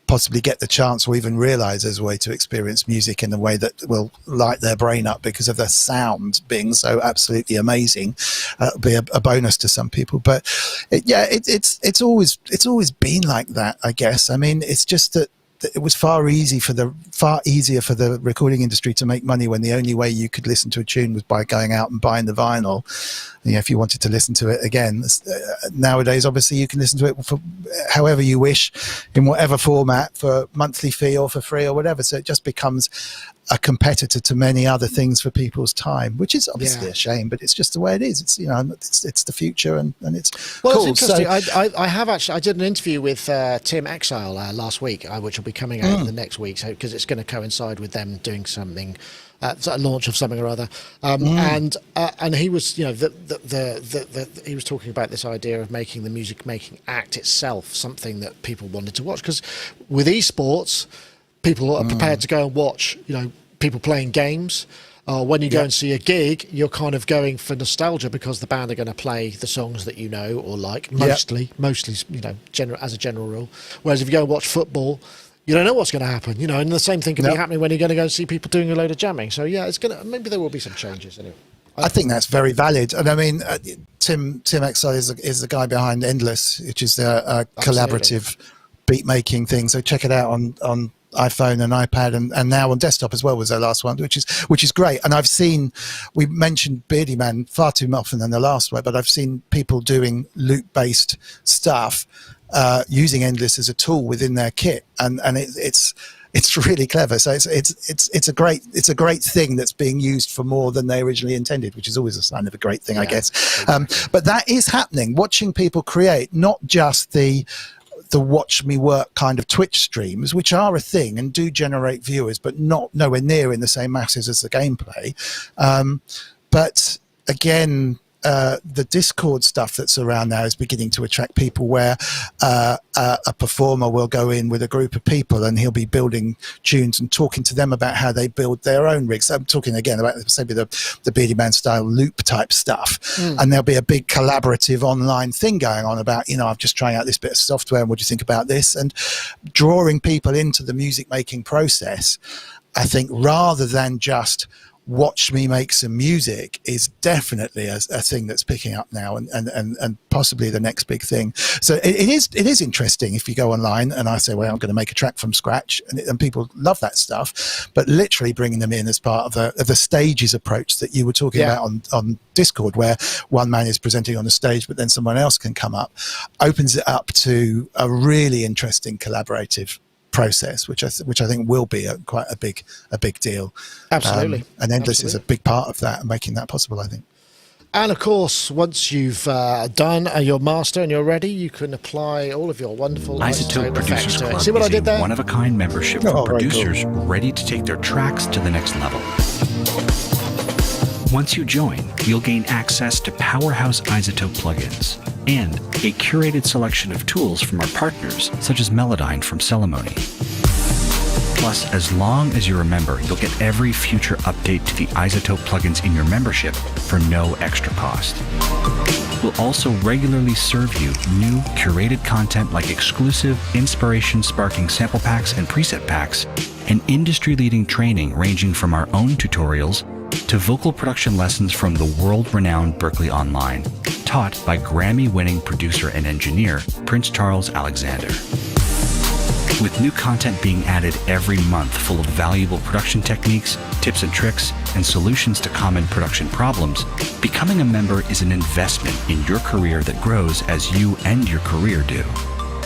possibly get the chance or even realize there's a way to experience music in a way that will light their brain up because of the sound being so absolutely amazing. It'll be a bonus to some people, but it's always been like that, I guess. I mean, it's just that it was far easier for the recording industry to make money when the only way you could listen to a tune was by going out and buying the vinyl. If you wanted to listen to it again, nowadays obviously you can listen to it for however you wish, in whatever format, for monthly fee or for free or whatever. So it just becomes a competitor to many other things for people's time, which is obviously a shame, but it's just the way it is. It's it's the future, and it's cool. It's interesting. I did an interview with Tim Exile last week, which will be coming out in the next week, because it's going to coincide with them doing something. A launch of something or other, and he was, he was talking about this idea of making the music making act itself something that people wanted to watch, because with esports, people are prepared to go and watch, people playing games. When you go and see a gig, you're kind of going for nostalgia because the band are going to play the songs that you know or like, mostly, as a general rule. Whereas if you go and watch football, you don't know what's going to happen, and the same thing can be happening when you're going to go see people doing a load of jamming. So maybe there will be some changes anyway. I think that's very valid, and I mean, Tim Exile is the guy behind Endless, which is a collaborative beat making thing. So check it out on iPhone and iPad, and now on desktop as well was their last one, which is great. And we mentioned Beardy Man far too often than the last one, but I've seen people doing loop based stuff. Using Endless as a tool within their kit, and it's really clever. So it's a great thing that's being used for more than they originally intended, which is always a sign of a great thing, I guess. But that is happening. Watching people create, not just the watch me work kind of Twitch streams, which are a thing and do generate viewers, but nowhere near in the same masses as the gameplay. But again, the Discord stuff that's around now is beginning to attract people, where a performer will go in with a group of people and he'll be building tunes and talking to them about how they build their own rigs. I'm talking again about maybe the Beardy Man style loop type stuff. And there'll be a big collaborative online thing going on about, I'm just trying out this bit of software and what do you think about this? And drawing people into the music making process, I think, rather than just watch me make some music, is definitely a thing that's picking up now, and possibly the next big thing. So it is interesting if you go online and I say, well, I'm going to make a track from scratch, and people love that stuff, but literally bringing them in as part of the stages approach that you were talking about on Discord, where one man is presenting on the stage but then someone else can come up, opens it up to a really interesting collaborative process, which I think will be quite a big deal. Absolutely. And Endless is a big part of that and making that possible, I think. And of course, once you've done your master and you're ready, you can apply all of your wonderful iZotope Producers Club See what I did there? One-of-a-kind membership for producers ready to take their tracks to the next level. Once you join, you'll gain access to powerhouse iZotope plugins and a curated selection of tools from our partners, such as Melodyne from Celemony. Plus, as long as you're a member, you'll get every future update to the iZotope plugins in your membership for no extra cost. We'll also regularly serve you new curated content like exclusive inspiration-sparking sample packs and preset packs, and industry-leading training ranging from our own tutorials to vocal production lessons from the world-renowned Berklee Online, taught by Grammy-winning producer and engineer Prince Charles Alexander. With new content being added every month full of valuable production techniques, tips and tricks, and solutions to common production problems, becoming a member is an investment in your career that grows as you and your career do.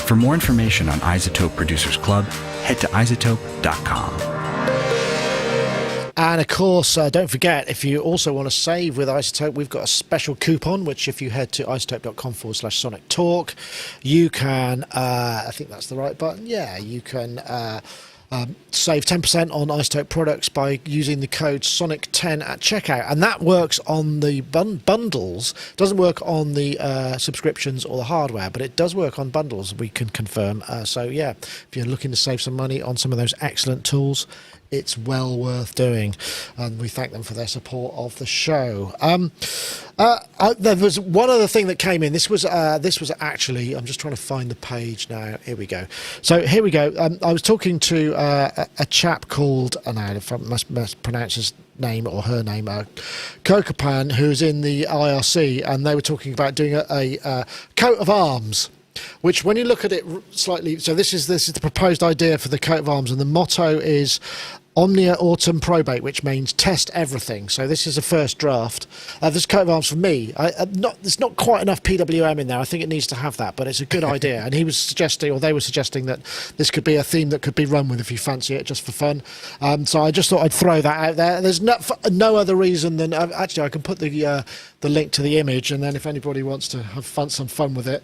For more information on iZotope Producers Club, head to iZotope.com. And of course, don't forget, if you also want to save with iZotope, we've got a special coupon, which if you head to iZotope.com/sonictalk, you can, I think that's the right button, yeah, you can save 10% on iZotope products by using the code Sonic10 at checkout. And that works on the bundles, doesn't work on the subscriptions or the hardware, but it does work on bundles, we can confirm. So yeah, if you're looking to save some money on some of those excellent tools, it's well worth doing, and we thank them for their support of the show. There was one other thing that came in. This was actually, I'm just trying to find the page now. Here we go. So here we go. I was talking to a chap called, if I must pronounce his name or her name, Kokopan, who's in the IRC, and they were talking about doing a coat of arms. Which, when you look at it slightly, so this is the proposed idea for the coat of arms, and the motto is Omnia Autumn Probate, which means test everything. So this is a first draft. This coat of arms for me, there's not quite enough PWM in there. I think it needs to have that, but it's a good idea. And he was suggesting, or they were suggesting, that this could be a theme that could be run with if you fancy it, just for fun. So I just thought I'd throw that out there. There's no other reason than actually I can put the link to the image, and then if anybody wants to have some fun with it.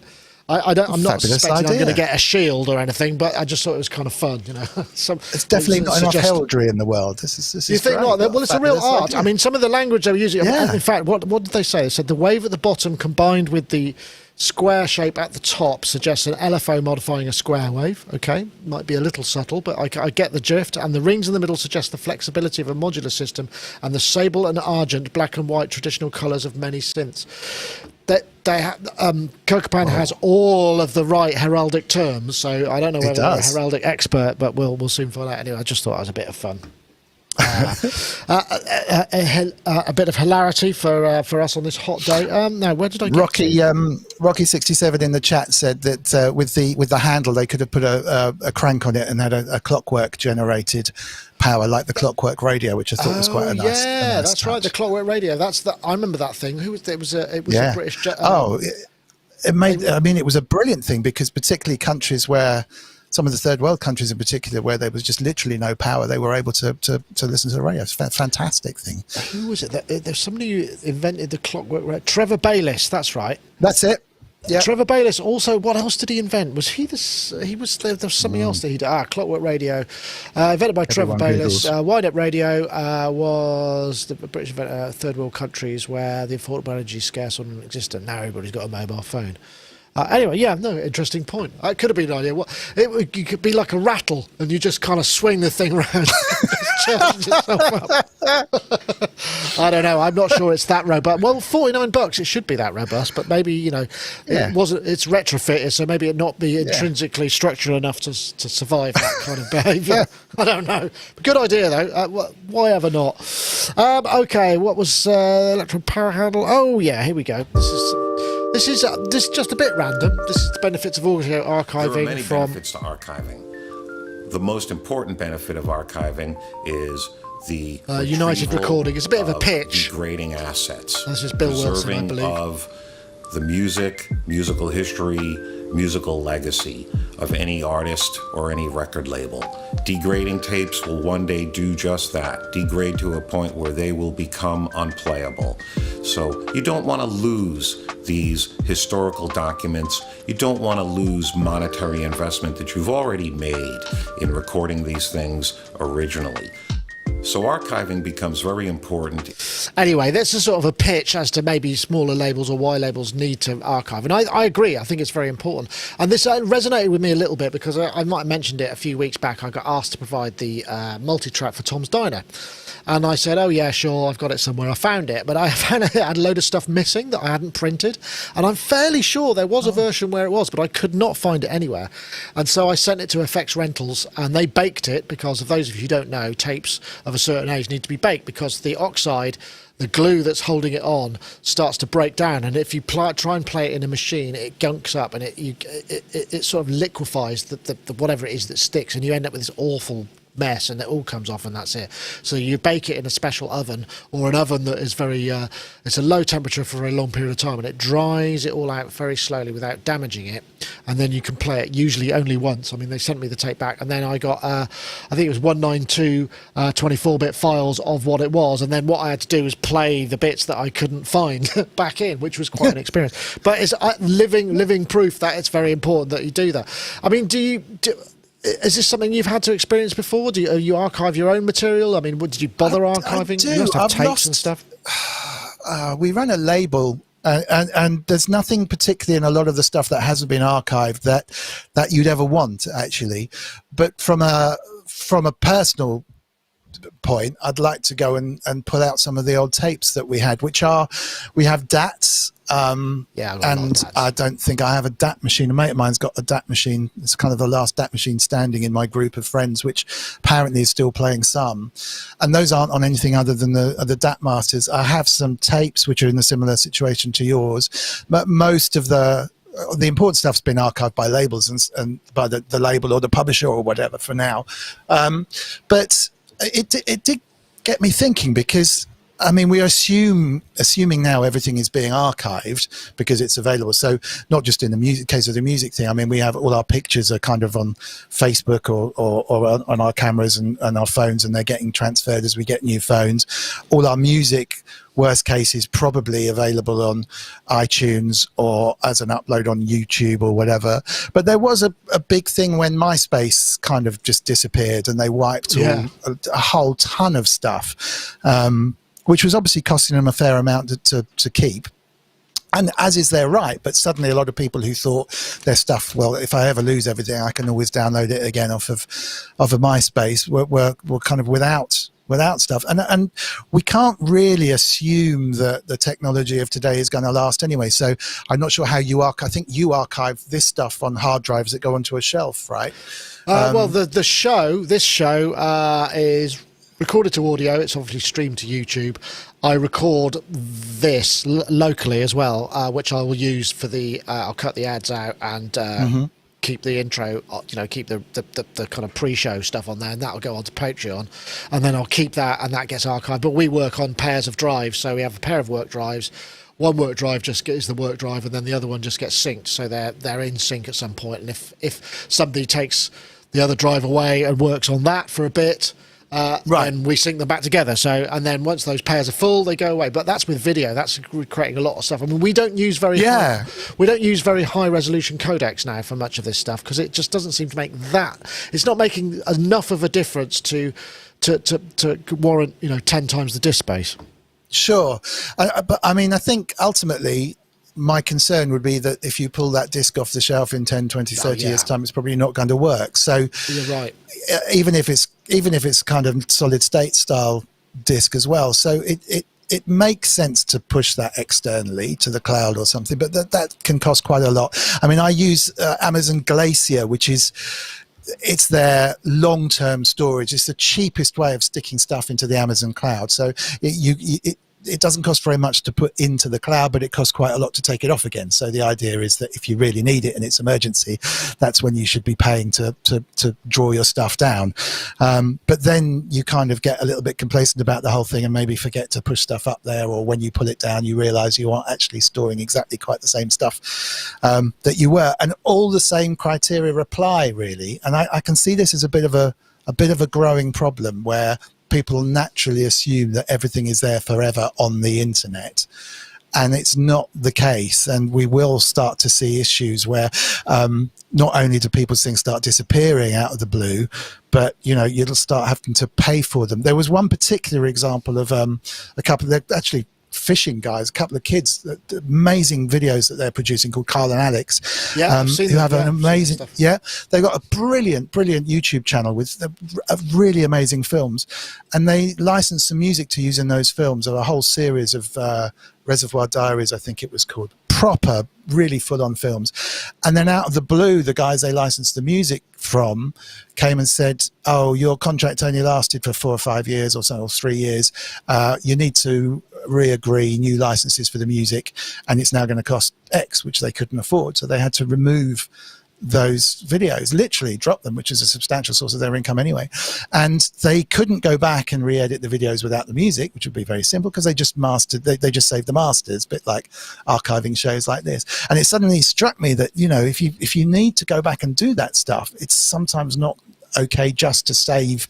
I'm not suspecting I'm going to get a shield or anything, but I just thought it was kind of fun, you know. It's definitely not enough heraldry in the world. This is you think not? Well, it's a real art. Idea. I mean, some of the language they were using. Yeah. In fact, what did they say? They said the wave at the bottom combined with the square shape at the top suggests an LFO modifying a square wave. Okay, might be a little subtle, but I get the drift. And the rings in the middle suggest the flexibility of a modular system, and the sable and argent, black and white traditional colours of many synths. Kokopan has all of the right heraldic terms, so I don't know whether they're a heraldic expert, but we'll soon find out. Anyway, I just thought it was a bit of fun. A bit of hilarity for us on this hot day. Now, where did I get Rocky67 in the chat said that with the handle they could have put a crank on it and had a clockwork generated power like the clockwork radio, which I thought was quite a nice. Yeah, that's touch. Right. The clockwork radio. I remember that thing. It was a British. It made. I mean, it was a brilliant thing because particularly countries where. Some of the third world countries in particular, where there was just literally no power, they were able to listen to the radio. It's a fantastic thing. Who was it? There's somebody who invented the clockwork radio. Trevor Bayliss, that's right. That's it. Yeah. Trevor Bayliss. Also, what else did he invent? Was he this? There was something else that he did. Clockwork radio, invented by Trevor Bayliss. Wind-up radio was the British inventor. Third world countries where the affordable energy is scarce or non-existent. Now everybody's got a mobile phone. Anyway, interesting point. It could have been an idea. You could be like a rattle, and you just kind of swing the thing around. I don't know. I'm not sure it's that robust. Well, $49, it should be that robust, but maybe it wasn't. It's retrofitted, so maybe it not be intrinsically structural enough to survive that kind of behaviour. I don't know. But good idea though. Why ever not? Okay, what was Elektron power handle? Oh yeah, here we go. This is just a bit random. This is the benefits of audio archiving. There are many benefits to archiving. The most important benefit of archiving is the United Recording. It's a bit of a pitch. Degrading assets. This is Bill Wilson, I believe. Of the music, musical history, musical legacy of any artist or any record label. Degrading tapes will one day do just that, degrade to a point where they will become unplayable. So you don't want to lose these historical documents. You don't want to lose monetary investment that you've already made in recording these things originally. So archiving becomes very important. Anyway, that's a sort of a pitch as to maybe smaller labels or why labels need to archive. And I agree. I think it's very important. And this resonated with me a little bit because I might have mentioned it a few weeks back. I got asked to provide the multi-track for Tom's Diner. And I said, oh, yeah, sure, I've got it somewhere. I found it. But I found it had a load of stuff missing that I hadn't printed. And I'm fairly sure there was a version where it was, but I could not find it anywhere. And so I sent it to FX Rentals, and they baked it because, of those of you who don't know, tapes of a certain age need to be baked because the oxide, the glue that's holding it on, starts to break down. And if you try and play it in a machine, it gunks up and it sort of liquefies the whatever it is that sticks, and you end up with this awful mess, and it all comes off, and that's it. So you bake it in a special oven, or an oven that is very it's a low temperature for a very long period of time, and it dries it all out very slowly without damaging it, and then you can play it usually only once. I mean, they sent me the tape back, and then I got I think it was 192 24-bit files of what it was, and then what I had to do was play the bits that I couldn't find back in, which was quite an experience. But it's living proof that it's very important that you do that. I mean, is this something you've had to experience before? Do you archive your own material? I mean, did you bother archiving? I do. You must have tapes and stuff. We run a label, and there's nothing particularly in a lot of the stuff that hasn't been archived that you'd ever want, actually. But from a personal point, I'd like to go and pull out some of the old tapes that we had, we have DATs. And I don't think I have a DAT machine. A mate of mine's got a DAT machine. It's kind of the last DAT machine standing in my group of friends, which apparently is still playing some. And those aren't on anything other than the DAT masters. I have some tapes which are in a similar situation to yours, but most of the important stuff's been archived by labels and by the label or the publisher or whatever for now. But it did get me thinking, because I mean, we assuming now everything is being archived because it's available. So not just in the case of the music thing. I mean, we have all our pictures are kind of on Facebook or on our cameras and our phones, and they're getting transferred as we get new phones. All our music, worst case, is probably available on iTunes or as an upload on YouTube or whatever. But there was a big thing when MySpace kind of just disappeared, and they wiped a whole ton of stuff. Which was obviously costing them a fair amount to keep. And as is their right, but suddenly a lot of people who thought their stuff, well, if I ever lose everything, I can always download it again off of a MySpace, were kind of without stuff. And we can't really assume that the technology of today is going to last anyway. So I'm not sure how I think you archive this stuff on hard drives that go onto a shelf, right? Well, this show is recorded to audio. It's obviously streamed to YouTube. I record this locally as well, which I will use for I'll cut the ads out and keep the intro, keep the kind of pre-show stuff on there, and that'll go onto Patreon, and then I'll keep that, and that gets archived. But we work on pairs of drives, so we have a pair of work drives. One work drive just is the work drive, and then the other one just gets synced, so they're in sync at some point. And if somebody takes the other drive away and works on that for a bit, then we sync them back together. So, and then once those pairs are full, they go away. But that's with video. That's creating a lot of stuff. I mean, we don't use very high resolution codecs now for much of this stuff, because it just doesn't seem to make that. It's not making enough of a difference to warrant 10 times the disk space. Sure, but I mean, I think ultimately my concern would be that if you pull that disc off the shelf in 10, 20, 30 years time, it's probably not going to work. So you're right. Even if it's kind of solid state style disc as well. So it makes sense to push that externally to the cloud or something, but that can cost quite a lot. I mean, I use Amazon Glacier, it's their long-term storage. It's the cheapest way of sticking stuff into the Amazon cloud. So it doesn't cost very much to put into the cloud, but it costs quite a lot to take it off again. So the idea is that if you really need it and it's emergency, that's when you should be paying to draw your stuff down. But then you kind of get a little bit complacent about the whole thing and maybe forget to push stuff up there, or when you pull it down, you realize you aren't actually storing exactly quite the same stuff that you were. And all the same criteria apply, really. And I can see this as a bit of a growing problem, where people naturally assume that everything is there forever on the internet. And it's not the case, and we will start to see issues where not only do people's things start disappearing out of the blue, but you'll start having to pay for them. There was one particular example of a couple of actually fishing guys, a couple of kids, amazing videos that they're producing called Carl and Alex, who have an amazing, they've got a brilliant YouTube channel with really amazing films, and they license some music to use in those films, or a whole series of Reservoir Diaries, I think it was called, proper, really full-on films. And then out of the blue, the guys they licensed the music from came and said, oh, your contract only lasted for 4 or 5 years or so, or 3 years. You need to re-agree new licenses for the music, and it's now going to cost X, which they couldn't afford. So they had to remove those videos, literally drop them, which is a substantial source of their income anyway. And they couldn't go back and re-edit the videos without the music, which would be very simple, because they just mastered, they just saved the masters, a bit like archiving shows like this. And it suddenly struck me that, if you need to go back and do that stuff, it's sometimes not okay just to save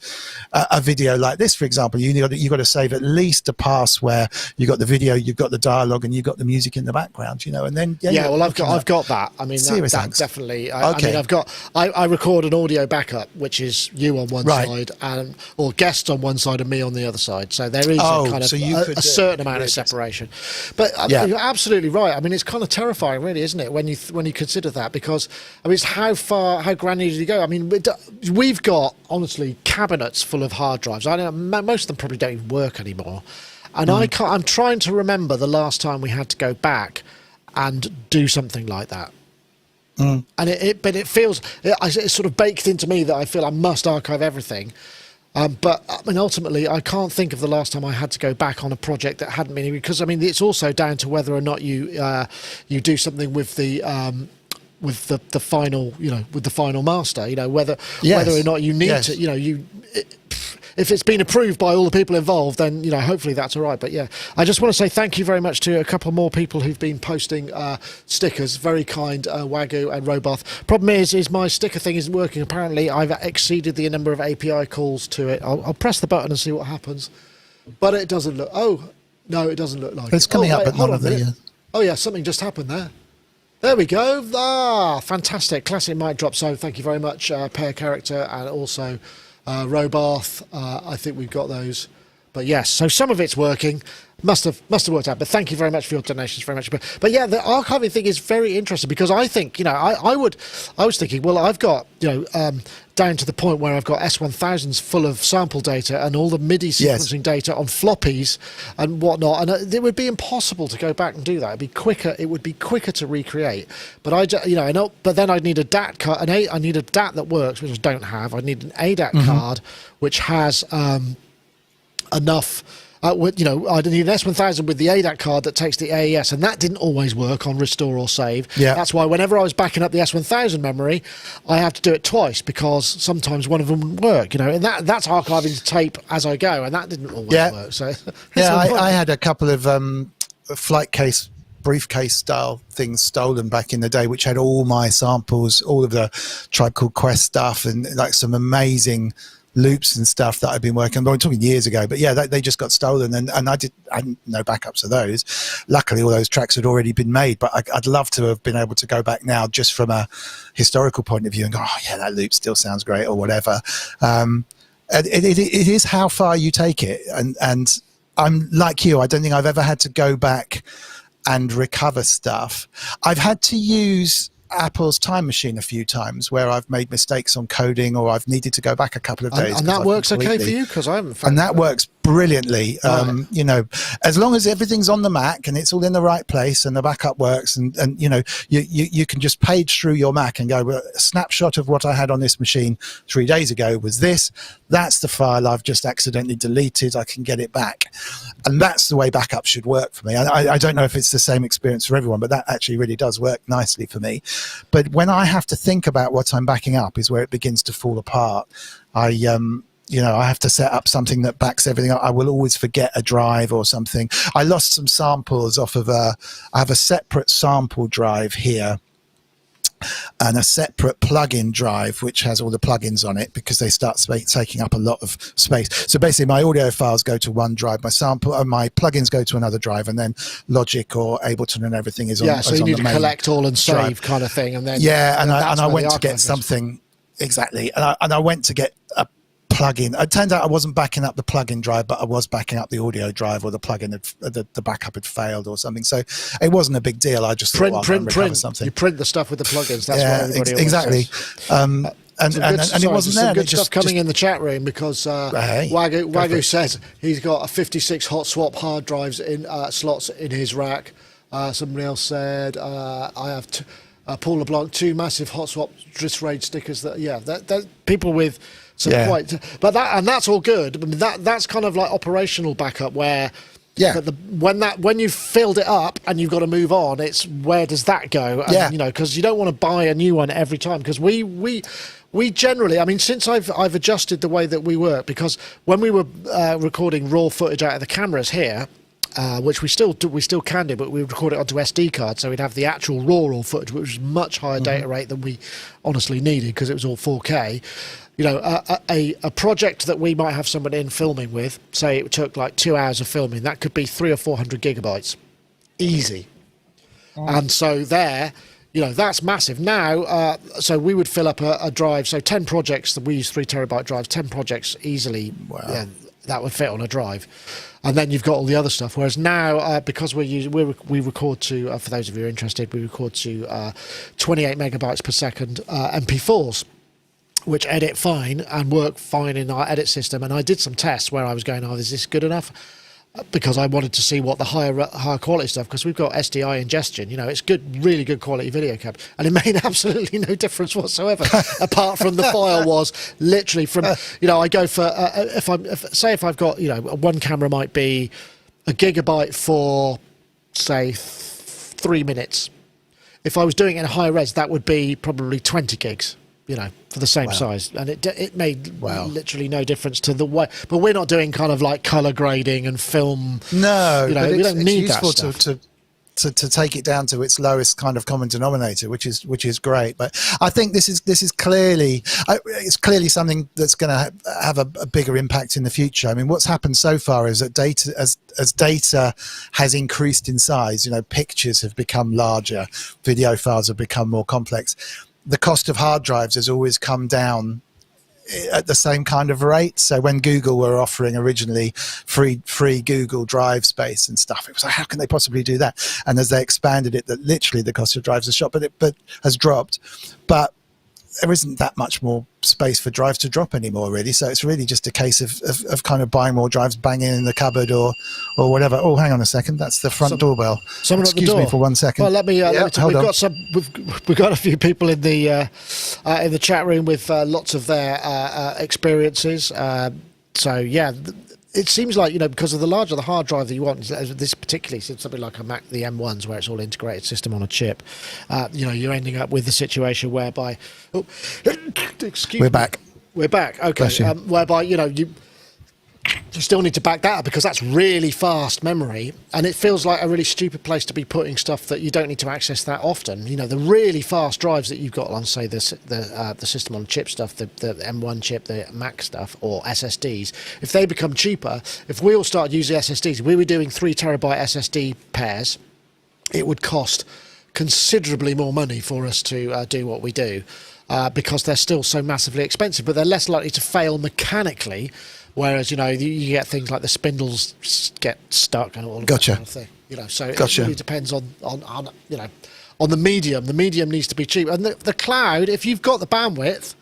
a video like this, for example. You've got to save at least a pass where you've got the video, you've got the dialogue, and you've got the music in the background, and then well, I've got that. I mean, that definitely. I mean, I record an audio backup, which is you on one side or guests on one side and me on the other side. So there is a certain amount of separation. But you're absolutely right. I mean, it's kind of terrifying, really, isn't it, when you consider that? Because I mean, it's how granular do you go? I mean, we've got, honestly, cabinets full of hard drives. I know most of them probably don't even work anymore, and I'm trying to remember the last time we had to go back and do something like that. And it feels, it's sort of baked into me that I feel I must archive everything. But I mean, ultimately, I can't think of the last time I had to go back on a project that hadn't been, because I mean, it's also down to whether or not you do something with the final, with the final master, whether or not you need to, if it's been approved by all the people involved, then hopefully that's all right. But I just want to say thank you very much to a couple more people who've been posting stickers. Very kind, Wagyu and Roboth. Problem is my sticker thing isn't working. Apparently, I've exceeded the number of API calls to it. I'll press the button and see what happens, but it doesn't look. Oh no, it doesn't look like it's coming up at none of the. Oh yeah, something just happened there. There we go. Fantastic. Classic mic drop. So thank you very much, Pair Character, and also Roboth. I think we've got those. But yes, so some of it's working. Must have worked out. But thank you very much for your donations, very much. But yeah, the archiving thing is very interesting, because I think, I was thinking, well, I've got, down to the point where I've got S1000s full of sample data and all the MIDI sequencing data on floppies and whatnot, and it would be impossible to go back and do that. It'd be quicker. It would be quicker to recreate. But but then I'd need a DAT card. I need a DAT that works, which I don't have. I need an ADAT card which has enough. I need an S1000 with the ADAT card that takes the AES, and that didn't always work on restore or save. That's why whenever I was backing up the S1000 memory, I have to do it twice, because sometimes one of them wouldn't work. And that's archiving the tape as I go, and that didn't always work. So I had a couple of flight case, briefcase style things stolen back in the day, which had all my samples, all of the Tribe Called Quest stuff, and like some amazing loops and stuff that I've been working on. I'm talking years ago, but they just got stolen, and I hadn't no backups of those. Luckily, all those tracks had already been made, but I'd love to have been able to go back now, just from a historical point of view, and go, oh yeah, that loop still sounds great, or whatever. It is how far you take it, and I'm like you. I don't think I've ever had to go back and recover stuff. I've had to use Apple's Time Machine a few times, where I've made mistakes on coding, or I've needed to go back a couple of days. And that works okay for you? Because I haven't found and that works brilliantly. As long as everything's on the Mac and it's all in the right place and the backup works, and you can just page through your Mac and go, well, a snapshot of what I had on this machine 3 days ago was this. That's the file I've just accidentally deleted. I can get it back. And that's the way backup should work for me. I don't know if it's the same experience for everyone, but that actually really does work nicely for me. But when I have to think about what I'm backing up is where it begins to fall apart. I have to set up something that backs everything up. I will always forget a drive or something. I lost some samples off of I have a separate sample drive here and a separate plug-in drive which has all the plugins on it, because they start taking up a lot of space. So basically my audio files go to one drive, my plugins go to another drive, and then Logic or Ableton and everything is on. So you need to collect all and save kind of thing, and then and I went to get something exactly, and I went to get a plugin. It turned out I wasn't backing up the plugin drive, but I was backing up the audio drive, or the plugin the backup had failed or something. So it wasn't a big deal. I just print something. You print the stuff with the plugins. That's what everybody exactly. And it wasn't there. Some good stuff coming in the chat room, because Wagyu says he's got 56 hot swap hard drives in slots in his rack. Somebody else said I have Paul LeBlanc 2 massive hot swap Driss Raid stickers. That people with some quite, but that's all good. I mean, that's kind of like operational backup where. Yeah. But when you've filled it up and you've got to move on, it's where does that go? And, you know, because you don't want to buy a new one every time. Because we generally, I mean, since I've adjusted the way that we work, because when we were recording raw footage out of the cameras here, which we still can do, but we record it onto SD cards, so we'd have the actual raw footage, which was much higher data rate than we honestly needed, because it was all 4K. You know, a project that we might have someone in filming with, say it took like 2 hours of filming, that could be 300 or 400 gigabytes, easy. And so there, you know, that's massive. Now, so we would fill up a drive. So 10 projects, that we use 3 terabyte drives, 10 projects easily. Wow. That would fit on a drive. And then you've got all the other stuff. Whereas now, because we record to, for those of you who are interested, we record to 28 megabytes per second MP4s, which edit fine and work fine in our edit system. And I did some tests where I was going, is this good enough? Because I wanted to see what the higher quality stuff, because we've got SDI ingestion, you know, it's good, really good quality video capture, and it made absolutely no difference whatsoever, apart from the file was literally from, you know, I go for, if I've got, you know, one camera might be a gigabyte for, say, 3 minutes. If I was doing it in high res, that would be probably 20 gigs. You know, for the same size, and it made literally no difference to the way. But we're not doing kind of like color grading and film. No, you know, we don't need that stuff. To take it down to its lowest kind of common denominator, which is great. But I think this is clearly something that's going to have a bigger impact in the future. I mean, what's happened so far is that data as data has increased in size, you know, pictures have become larger, video files have become more complex. The cost of hard drives has always come down at the same kind of rate. So when Google were offering originally free Google Drive space and stuff, it was like, how can they possibly do that? And as they expanded it, that literally the cost of drives has shot, but has dropped. But there isn't that much more space for drives to drop anymore, really. So it's really just a case of kind of buying more drives, banging in the cupboard or whatever. Oh, hang on a second, that's the front doorbell. Someone Excuse at the door. Me for 1 second. Well, let me we've got a few people in the chat room with lots of their experiences. So yeah. It seems like, you know, because of the larger the hard drive that you want, this particularly something like a Mac, the M1s, where it's all integrated system on a chip, you know, you're ending up with the situation whereby, We're back. Okay, whereby, you know, you still need to back that up, because that's really fast memory, and it feels like a really stupid place to be putting stuff that you don't need to access that often. You know, the really fast drives that you've got on, say, the system on chip stuff, the M1 chip, the Mac stuff, or SSDs, if they become cheaper, if we all start using SSDs, if we were doing 3 terabyte SSD pairs, it would cost considerably more money for us to do what we do, because they're still so massively expensive, but they're less likely to fail mechanically. Whereas, you know, you get things like the spindles get stuck and all of that kind of thing. You know, so it really depends on you know, on the medium. The medium needs to be cheap, and the cloud. If you've got the bandwidth,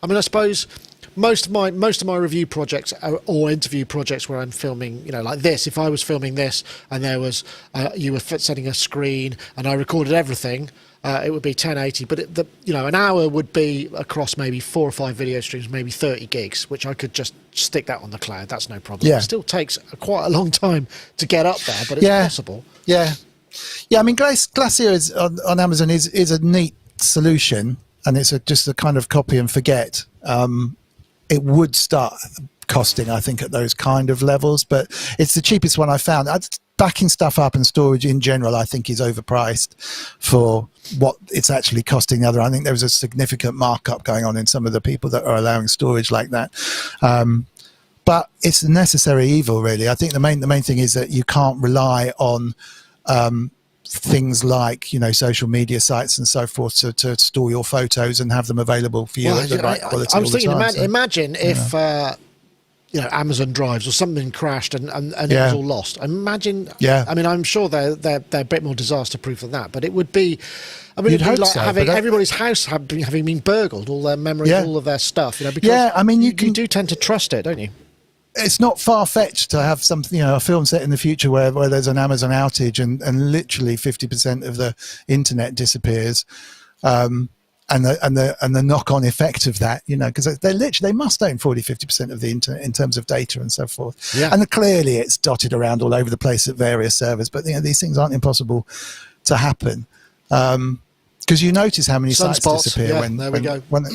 I mean, I suppose most of my review projects or interview projects where I'm filming, you know, like this. If I was filming this and there was you were setting a screen and I recorded everything. It would be 1080, but you know, an hour would be across maybe 4 or 5 video streams, maybe 30 gigs, which I could just stick that on the cloud. That's no problem. Yeah. It still takes quite a long time to get up there, but it's possible. Yeah. I mean, Glacier is on Amazon is a neat solution, and it's just a kind of copy and forget. It would start costing, I think, at those kind of levels, but it's the cheapest one I found. backing stuff up and storage in general, I think, is overpriced for what it's actually costing the other. I think there was a significant markup going on in some of the people that are allowing storage like that. But it's a necessary evil, really. I think the main thing is that you can't rely on things like, you know, social media sites and so forth to store your photos and have them available for you at the right quality. I was thinking, time, imagine if you know, Amazon drives or something crashed and it was all lost. Imagine. Yeah. I mean, I'm sure they're a bit more disaster proof than that, but it would be. I mean, it'd be like so, having everybody's house having been burgled, all their memories, all of their stuff. You know, because I mean, you do tend to trust it, don't you? It's not far-fetched to have something, you know, a film set in the future where there's an Amazon outage and literally 50% of the internet disappears, and the knock-on effect of that, you know, because they must own 40-50% of the internet in terms of data and so forth. Yeah. And clearly it's dotted around all over the place at various servers, but you know, these things aren't impossible to happen. Because you notice how many sites disappear when we go. Well,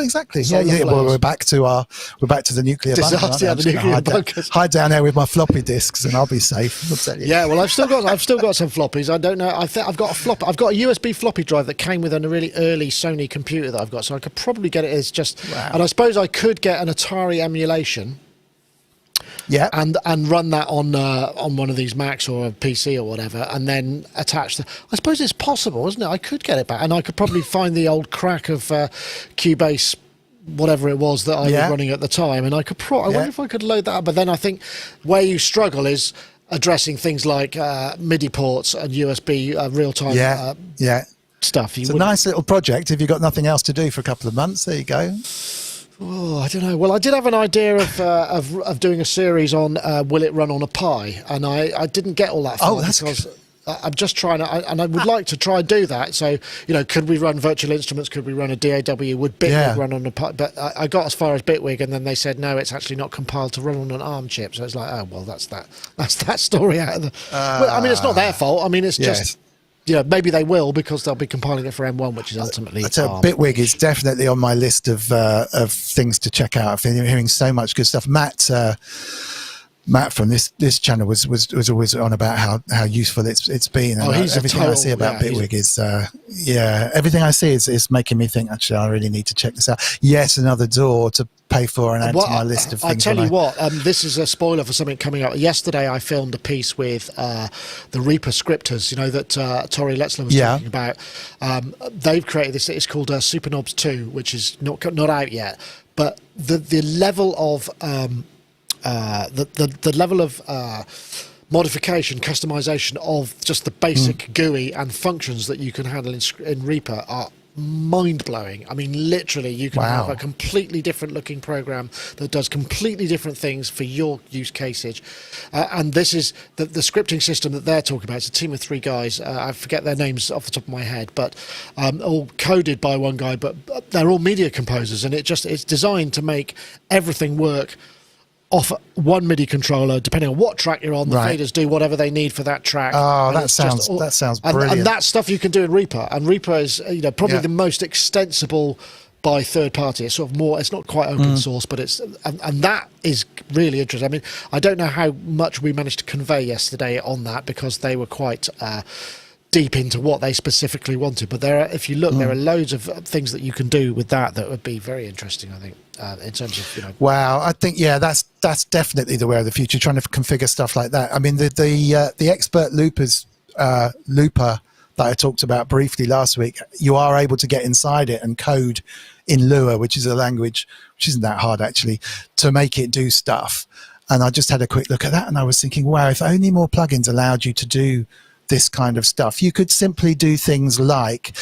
exactly. Well, we're back to the nuclear bunker. The nuclear bunkers. Hide down there with my floppy disks, and I'll be safe. Yeah, well, I've still got some floppies. I don't know. I've got a USB floppy drive that came with a really early Sony computer that I've got, so I could probably get it as just. Wow. And I suppose I could get an Atari emulation. Yeah, and run that on one of these Macs or a PC or whatever, and then attach the. I suppose it's possible, isn't it? I could get it back, and I could probably find the old crack of Cubase, whatever it was that I was running at the time, and I could. I wonder if I could load that up. But then I think where you struggle is addressing things like MIDI ports and USB real-time. Stuff. It's a nice little project if you've got nothing else to do for a couple of months. There you go. Oh, I don't know. Well, I did have an idea of doing a series on will it run on a Pi, and I didn't get all that far because I'm just trying to, and I would like to try and do that. So, you know, could we run virtual instruments? Could we run a DAW? Would Bitwig run on a Pi? But I got as far as Bitwig, and then they said no, it's actually not compiled to run on an ARM chip. So it's like, oh well, that's that story out of the. Well, I mean, it's not their fault. I mean, it's just. Yeah, maybe they will because they'll be compiling it for M1, which is ultimately. Bitwig is definitely on my list of things to check out. I've been hearing so much good stuff. Matt from this channel was always on about how useful it's been. And everything I see about Bitwig is everything I see is making me think, actually, I really need to check this out. Yes, another door to pay for and add to my list of things. I tell you what, this is a spoiler for something coming up. Yesterday I filmed a piece with the Reaper scripters, you know, that Tori Letzler was talking about. They've created this, it's called Supernobs 2, which is not out yet, but the level of the level of modification, customization of just the basic GUI and functions that you can handle in Reaper are mind-blowing. I mean, literally, you can have a completely different looking program that does completely different things for your use cases. And this is the scripting system that they're talking about. It's a team of 3 guys. I forget their names off the top of my head, but all coded by one guy, but they're all media composers, and it's designed to make everything work off one MIDI controller, depending on what track you're on. The faders do whatever they need for that track. Oh, that sounds brilliant. And that stuff you can do in Reaper. And Reaper is, you know, probably the most extensible by third party. It's sort of more. It's not quite open source, but it's and that is really interesting. I mean, I don't know how much we managed to convey yesterday on that because they were quite. Deep into what they specifically wanted, but if you look, there are loads of things that you can do with that would be very interesting. I think in terms of, you know. Wow, I think that's definitely the way of the future. Trying to configure stuff like that. I mean, the expert looper that I talked about briefly last week. You are able to get inside it and code in Lua, which is a language which isn't that hard actually, to make it do stuff. And I just had a quick look at that, and I was thinking, wow, if only more plugins allowed you to do this kind of stuff. You could simply do things like,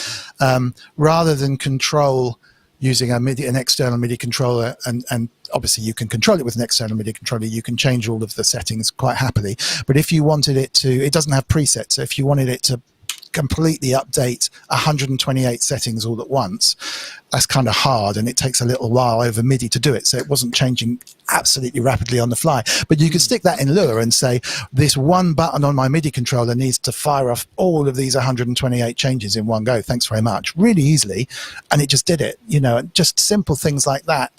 rather than control using an external MIDI controller, and obviously you can control it with an external MIDI controller, you can change all of the settings quite happily. But if you wanted it to, it doesn't have presets, so if you wanted it to completely update 128 settings all at once, that's kind of hard, and it takes a little while over MIDI to do it, so it wasn't changing absolutely rapidly on the fly. But you could stick that in Lua and say, this one button on my MIDI controller needs to fire off all of these 128 changes in one go, thanks very much, really easily, and it just did it. You know, just simple things like that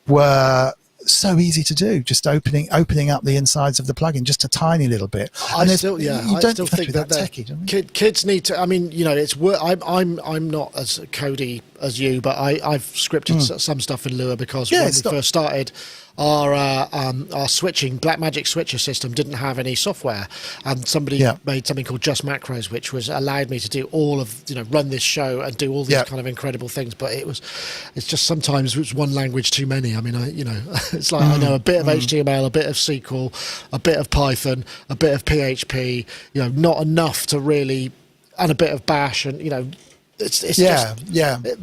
were so easy to do. Just opening up the insides of the plugin just a tiny little bit. I still think that techie, don't you? kids need to. I mean, it's I'm not as codey as you, but I've scripted some stuff in Lua because when we first started, our switching Blackmagic switcher system didn't have any software, and somebody made something called Just Macros, which was allowed me to do all of run this show and do all these kind of incredible things. But it's just sometimes it's one language too many. I mean, it's like I know a bit of HTML, a bit of SQL, a bit of Python, a bit of PHP. Not enough to really, and a bit of Bash, and It's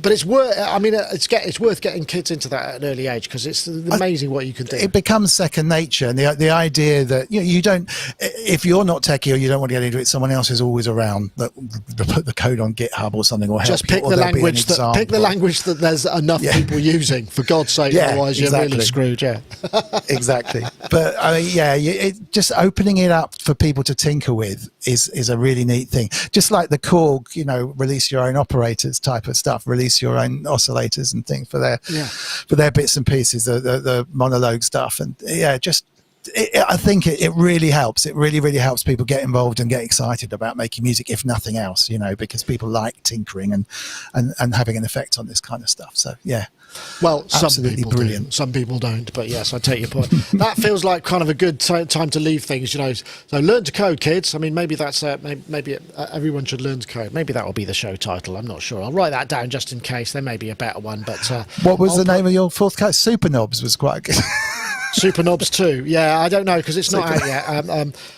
but it's worth. I mean, it's worth getting kids into that at an early age because it's amazing what you can do. It becomes second nature, and the idea that you don't, if you're not techie or you don't want to get into it, someone else is always around that put the code on GitHub or something, or help just pick you, the language pick the language that there's enough people using. For God's sake, otherwise you're really screwed. Yeah, exactly. But I mean, just opening it up for people to tinker with is a really neat thing. Just like the Korg, release your own operators type of stuff, release your own oscillators and things for their bits and pieces, the monologue stuff, and I think it really helps. It really, really helps people get involved and get excited about making music, if nothing else, because people like tinkering and having an effect on this kind of stuff. So well, some absolutely people brilliant. do, some people don't, but yes, I take your point. That feels like kind of a good time to leave things, So learn to code, kids. I mean, maybe that's maybe everyone should learn to code. Maybe that will be the show title. I'm not sure. I'll write that down just in case. There may be a better one. But what was the name of your fourth code? Super Knobs was quite good. Super Knobs 2. Yeah, I don't know because it's not out yet.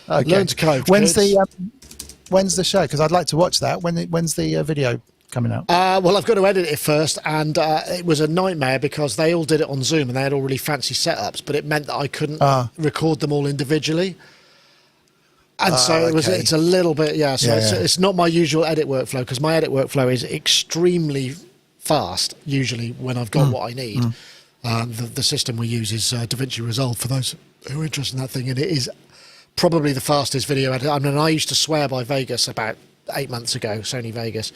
Okay. Learn to code. When's kids. the show? Because I'd like to watch that. When's the video coming out? Well, I've got to edit it first, and it was a nightmare because they all did it on Zoom and they had all really fancy setups, but it meant that I couldn't record them all individually. And so it's a little bit, it's not my usual edit workflow because my edit workflow is extremely fast, usually when I've got what I need. The system we use is DaVinci Resolve for those who are interested in that thing, and it is probably the fastest video editor. I mean, I used to swear by Vegas about 8 months ago, Sony Vegas.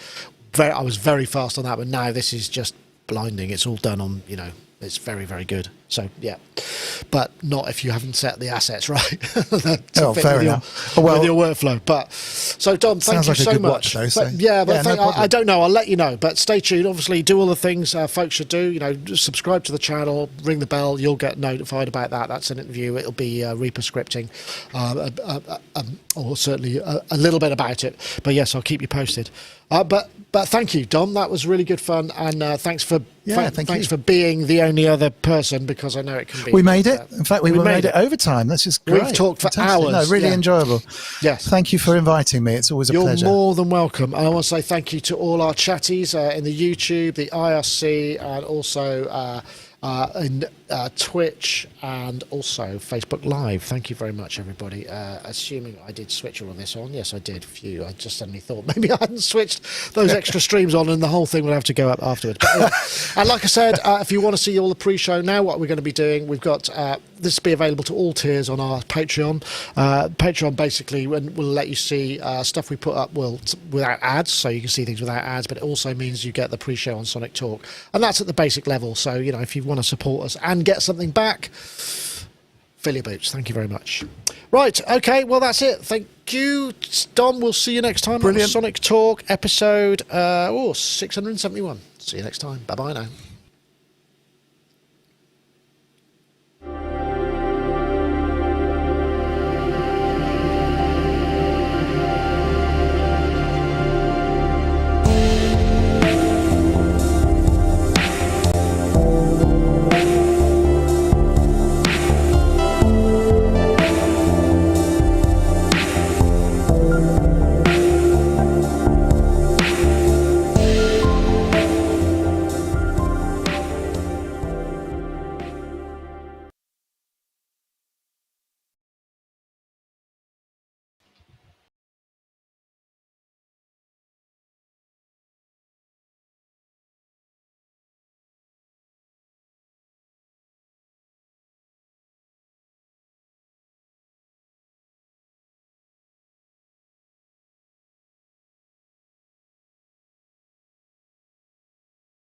I was very fast on that, but now this is just blinding. It's all done on, it's very, very good. So, but not if you haven't set the assets right to fit fair with enough. with your workflow. But so, Dom, thank you so much. Watch, though, I don't know. I'll let you know. But stay tuned. Obviously, do all the things folks should do. Just subscribe to the channel, ring the bell. You'll get notified about that. That's an interview. It'll be Reaper scripting, or certainly a little bit about it. But yes, I'll keep you posted. But thank you, Dom. That was really good fun, and thanks for being the only other person because I know it can be. We made it. In fact, we made it overtime. That's just great. We've talked for hours. No, really enjoyable. Yes. Thank you for inviting me. It's always a pleasure. You're more than welcome. I want to say thank you to all our chatties in the YouTube, the IRC, and also in Twitch and also Facebook Live. Thank you very much, everybody. Assuming I did switch all of this on. Yes, I did. Phew, I just suddenly thought maybe I hadn't switched those extra streams on and the whole thing would have to go up afterwards. But, and like I said, if you want to see all the pre-show now, what we're going to be doing, we've got this will be available to all tiers on our Patreon. Patreon basically will let you see stuff we put up without ads, so you can see things without ads, but it also means you get the pre-show on Sonic Talk. And that's at the basic level. So, if you want to support us and get something back, fill your boots. Thank you very much. Right, okay, well, that's it. Thank you, Dom. We'll see you next time. Brilliant. On Sonic Talk, episode 671. See you next time. Bye-bye now.